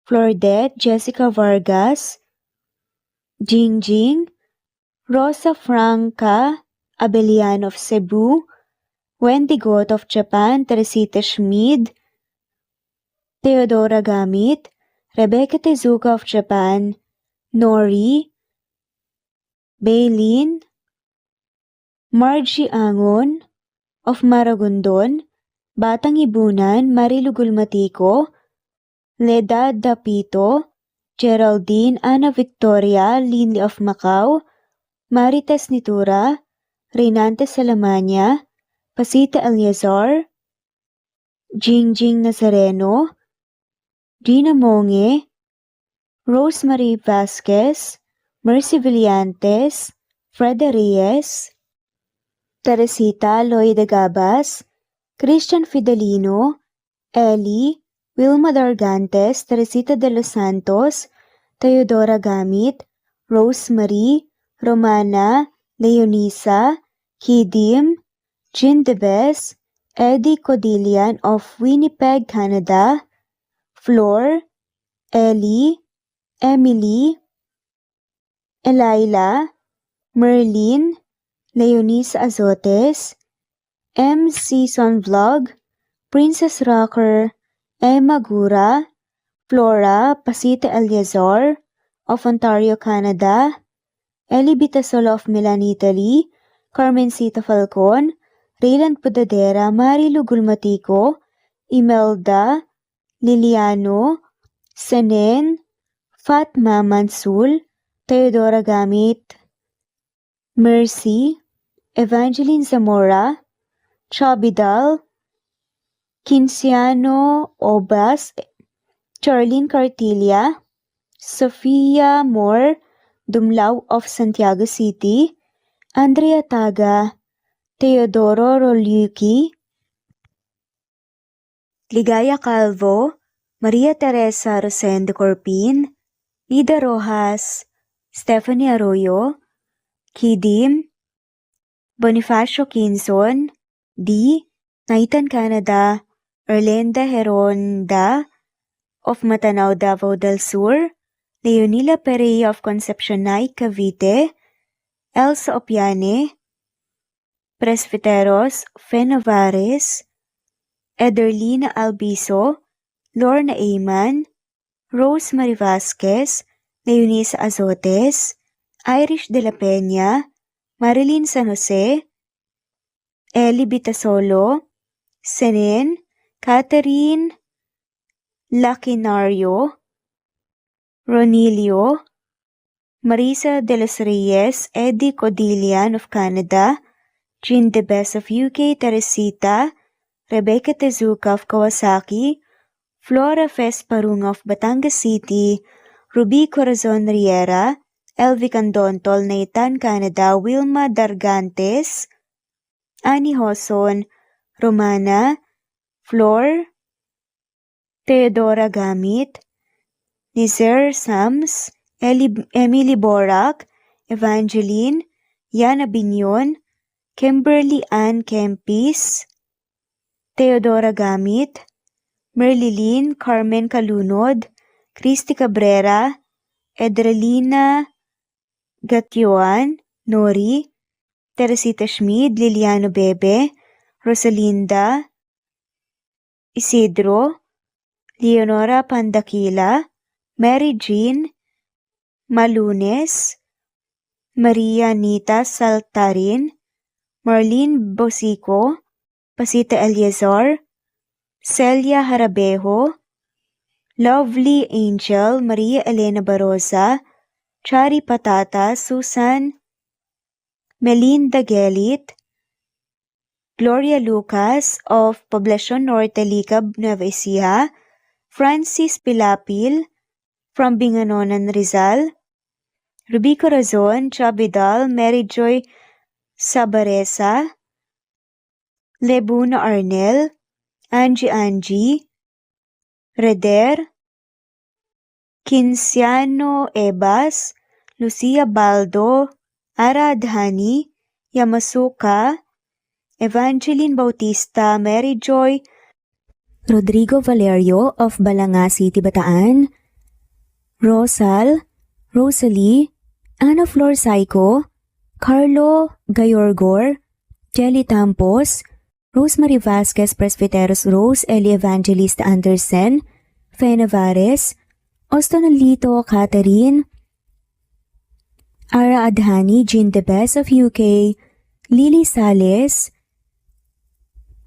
Flordet, Jessica Vargas, Jingjing, Rosa Franca Abelian of Cebu, Wendy Goth of Japan, Teresita Schmid, Theodora Gamit, Rebecca Tezuka of Japan, Nori, Baylin, Margie Angon of Maragondon, Batang Ibunan, Marilu Gulmatico, Leda Dapito, Geraldine Ana Victoria Linley of Macau, Marites Nitura, Reynante Salamania, Pasita Eliazar, Jingjing Nazareno, Gina Monge, Rosemary Vasquez, Mercy Villantes, Freda Reyes, Teresita Loida Gabas, Christian Fidelino, Ellie, Wilma Dargantes, Teresita de los Santos, Teodora Gamit, Rosemary, Romana, Leonisa, Kidim, Jean Debes, Eddie Codillian of Winnipeg, Canada, Flor, Ellie, Emily, Elila, Merlin, Leonisa Azotes, M. Season Vlog, Princess Rocker, Emma Gura, Flora Pasita Eliazar of Ontario, Canada, Eli Bitasolo of Milan, Italy, Carmencita Falcon, Rayland Pudadera, Marilu Gulmatico, Imelda, Liliano, Senen, Fatma Mansul, Teodora Gamit, Mercy, Evangeline Zamora, Chabidal, Kinciano Obas, Charlene Cartilla, Sofia Moore, Dumlao of Santiago City, Andrea Taga, Teodoro Roliuki, Ligaya Calvo, Maria Teresa Rosendo Corpin, Ida Rojas, Stephanie Arroyo, Kidim, Bonifacio Quinzon, D. Naitan Canada, Erlenda Heronda of Matanao, Davao del Sur, Leonila Perea of Concepcion Nay, Cavite, Elsa Opiane, Presbyteros Fenovares, Ederlina Albiso, Lorna Ayman, Rosemary Vasquez, Leonisa Azotes, Irish de la Peña, Marilyn San Jose, Eli Bitasolo, Senen, Catherine Lacinario, Ronilio, Marisa de los Reyes, Eddie Codillian of Canada, Jean the Best of UK, Teresita, Rebecca Tezuka of Kawasaki, Flora Fest Parung of Batangas City, Ruby Corazon Riera, Elvi Candontol, Naitan Canada, Wilma Dargantes, Annie Hoson, Romana, Flor, Teodora Gamit, Nizar Sams, Emily Borak, Evangeline, Yana Binyon, Kimberly Ann Kempis, Teodora Gamit, Merlilyn Carmen Calunod, Christy Cabrera, Edralina Gatyoan, Nori, Teresita Schmid, Liliano Bebe, Rosalinda, Isidro, Leonora Pandakila, Mary Jean, Malunes, Maria Nita Saltarin, Marlene Bosico, Pasita Eliazar, Celia Harabejo, Lovely Angel, Maria Elena Barosa, Chari Patata, Susan, Melinda Gelit, Gloria Lucas of Poblacion Norte, Licab, Nueva Ecija, Francis Pilapil from Binganonan, Rizal, Ruby Corazon, Chabidal, Mary Joy Sabaresa, Lebuna Arnel, Angie, Reder, Kinciano Ebas, Lucia Baldo, Ara Adhani, Yamasuka, Evangeline Bautista, Mary Joy, Rodrigo Valerio of Balanga City, Bataan, Rosal, Rosalie, Ana Flor Saico, Carlo Gayorgor, Jelly Tampos, Rosemary Vasquez Presbyteros Rose, Eli Evangelista Anderson, Fe Navares, Ostonalito Catherine, Ara Adhani, Jean Debes of UK, Lily Sales,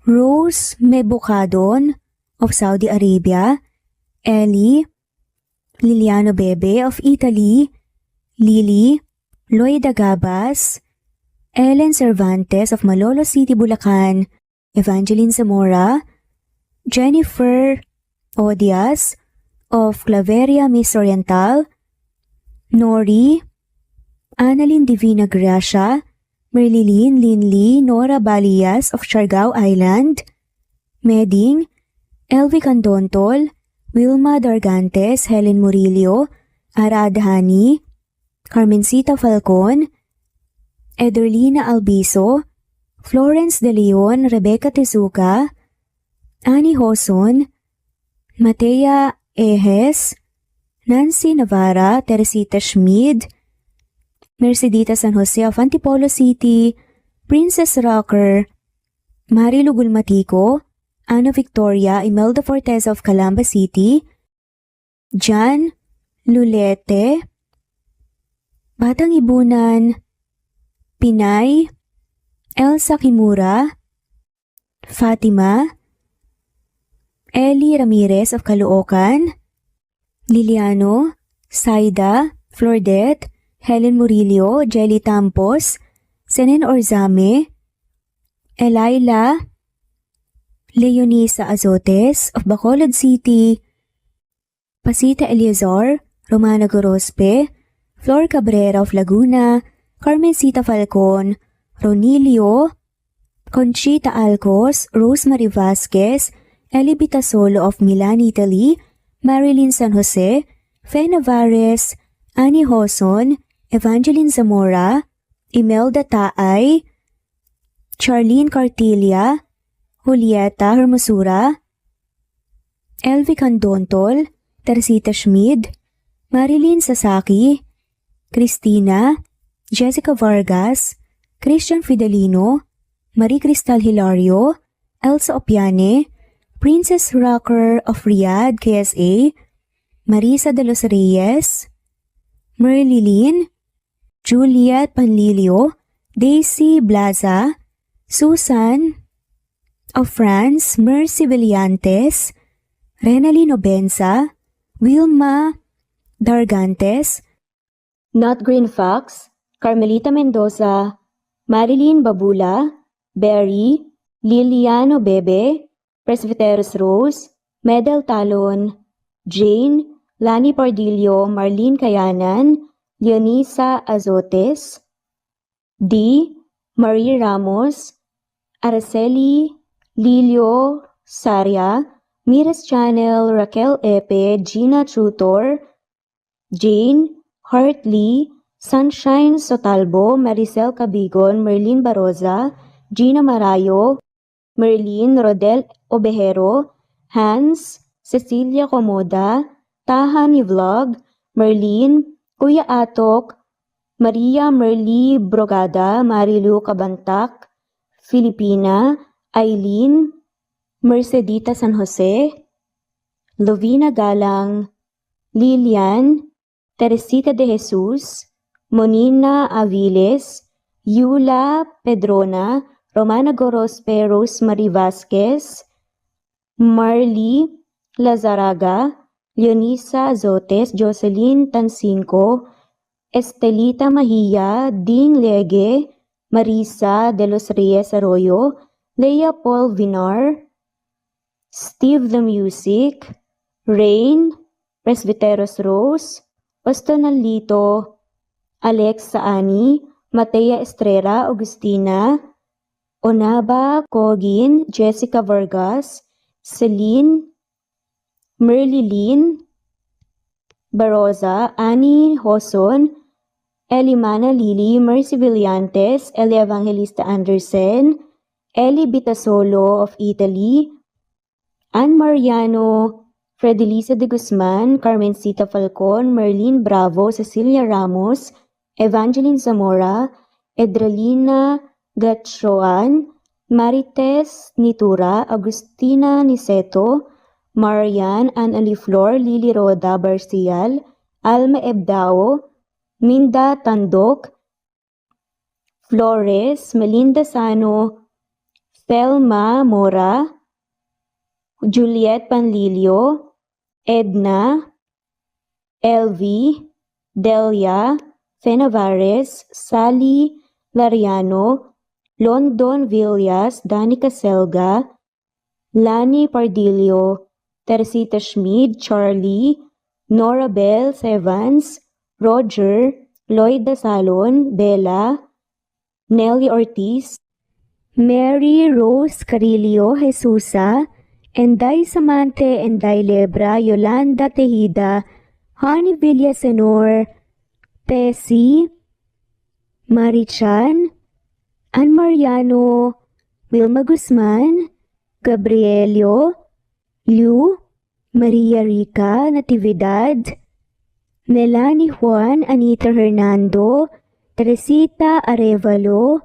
Rose Mebukadon of Saudi Arabia, Ellie, Liliano Bebe of Italy, Lily, Loida Gabas, Ellen Cervantes of Malolo City, Bulacan, Evangeline Zamora, Jennifer Odias of Claveria Miss Oriental, Nori, Annalyn Divina Gracia, Merlilyn Linley Nora Balias of Siargao Island, Meding, Elvi Candontol, Wilma Dargantes, Helen Murillo, Ara Adhani, Carmencita Falcon, Ederlina Albiso, Florence De Leon, Rebecca Tezuka, Annie Hoson, Matea Ejes, Nancy Navarra, Teresita Schmid, Mercedita San Jose of Antipolo City, Princess Rocker, Marilu Gulmatico, Ana Victoria, Imelda Fortes of Calamba City, Jan Lulete, Batang Ibunan, Pinay, Elsa Kimura, Fatima, Ellie Ramirez of Caloocan, Liliano, Saida, Flordet, Helen Murillo, Jelly Tampos, Senen Orzame, Elaila, Leonisa Azotes of Bacolod City, Pasita Eliazar, Romana Gorospe, Flor Cabrera of Laguna, Carmencita Falcon, Ronilio, Conchita Alcos, Rosemary Vasquez, Eli Bitasolo of Milan, Italy, Marilyn San Jose, Fe Navares, Annie Hoson, Evangeline Zamora, Imelda Taay, Charlene Cartilia, Julieta Hermosura, Elvi Candontol, Teresita Schmid, Marilyn Sasaki, Christina, Jessica Vargas, Christian Fidelino, Marie Cristal Hilario, Elsa Opiane, Princess Rocker of Riyadh, KSA, Marisa de los Reyes, Merlilyn, Juliet Panlilio, Daisy Blaza, Susan of France, Mercy Villantes, Renalyn Obenza, Wilma Dargantes, Not Green Fox, Carmelita Mendoza, Marilyn Babula, Berry, Liliano Bebe, Presbyteros Rose, Medel Talon, Jane, Lani Pardillo, Marlene Kayanan, Leonisa Azotes, D. Marie Ramos, Araceli Lilio Saria, Miras Channel, Raquel Epe, Gina Tutor, Jane, Hartley, Sunshine Sotalbo, Maricel Cabigon, Merlin Baroza, Gina Marayo, Merlin Rodel Obejero, Hans, Cecilia Comoda, Tahani Vlog, Merlin, Kuya Atok, Maria Merly Brogada, Marilu Kabantak, Filipina, Eileen Mercedita San Jose, Lovina Galang, Lilian, Teresita de Jesus, Monina Aviles, Yula Pedrona, Romana Gorospe, Rosemary Vasquez, Marley Lazaraga, Leonisa Azotes, Jocelyn Tancinco, Estelita Mahia, Ding Lege, Marisa de los Reyes Arroyo, Leia Paul Vinar, Steve the Music, Rain, Presbyteros Rose, Ostonalito, Alex Saani, Matea Estrella, Agustina, Onaba Cogin, Jessica Vargas, Celine, Merlilyn Baroza, Annie Hoson, Elimana Lili, Mercy Villantes, Eli Evangelista Anderson, Eli Bitasolo of Italy, Ann Mariano, Fredelisa de Guzman, Carmencita Falcon, Merlin Bravo, Cecilia Ramos, Evangeline Zamora, Edralina Gatchoan, Marites Nitura, Agustina Niceto, Marian, Ann Aliflor, Lily Roda Barcial, Alma Ebdao, Minda Tandok, Flores, Melinda Sano, Thelma Mora, Juliet Panlilio, Edna, Elvie, Delia, Fenavares, Sally Lariano, London Villas, Danica Selga, Lani Pardillo, Teresita Schmid, Charlie, Nora Bell Evans, Roger, Lloyd Dasalon, Bella, Nelly Ortiz, Mary Rose Carillo Jesusa, Enday Samante, Enday Lebra, Yolanda Tejida, Honey Villasenor, Tessie, Marichan, Ann Mariano, Wilma Guzman, Gabrielio, Liu, Maria Rica Natividad, Melanie Juan, Anita Hernando, Teresita Arevalo,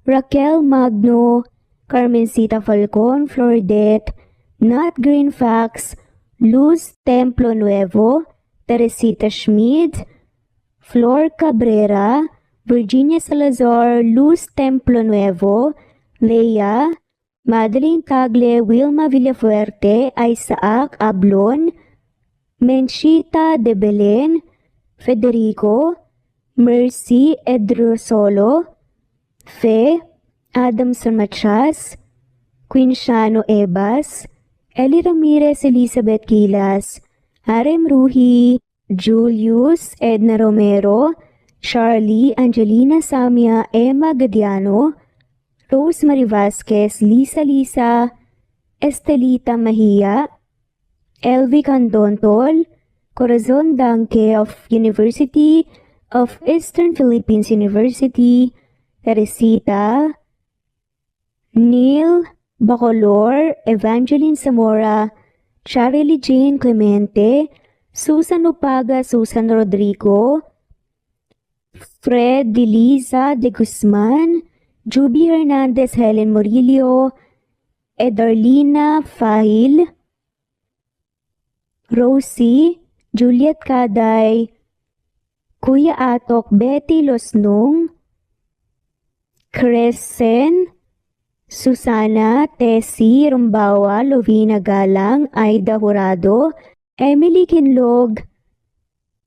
Raquel Magno, Carmencita Falcon, Flordet, Nat Greenfax, Luz Templo Nuevo, Teresita Schmid, Flor Cabrera, Virginia Salazar, Luz Templo Nuevo, Leia, Madeline Tagle, Wilma Villafuerte, Isaac Ablon, Menchita de Belen, Federico, Mercy Edrosolo, Fe, Adamson Machas, Quinshano Ebas, Eli Ramirez Elizabeth Gilas, Harem Ruhi, Julius Edna Romero, Charlie Angelina Samia, Emma Gadiano, Rosemary Vasquez, Lisa, Estelita Mahia, Elvi Candontol, Corazon Danke of University of Eastern Philippines University, Teresita, Neil Bacolor, Evangeline Zamora, Charlie Jane Clemente, Susan Upaga, Susan Rodrigo, Fred Deliza de Guzman, Juby Hernandez, Helen Murillo, Edarlina Fahil, Rosie, Juliet Kaday, Kuya Atok, Betty Losnong, Crescen, Susana, Tessie Rumbawa, Lovina Galang, Aida Jurado, Emily Kinlog,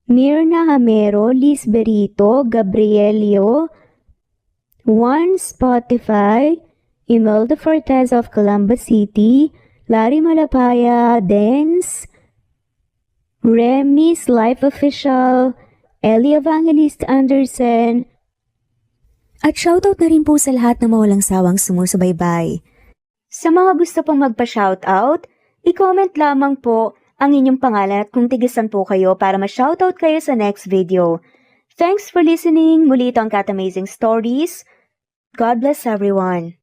Mirna Hamero, Liz Berito, Gabrielio, Juan Spotify, Imelda Fortes of Columbus City, Larry Malapaya, Dance, Remy's Life Official, Ellie Evangelist Anderson, At shoutout na rin po sa lahat na mawalang sawang sumusubaybay. Sa mga gusto pong magpa-shoutout, i-comment lamang po ang inyong pangalan at kung tigisan po kayo para ma-shoutout kayo sa next video. Thanks for listening. Muli ito ang Cat Amazing Stories. God bless everyone.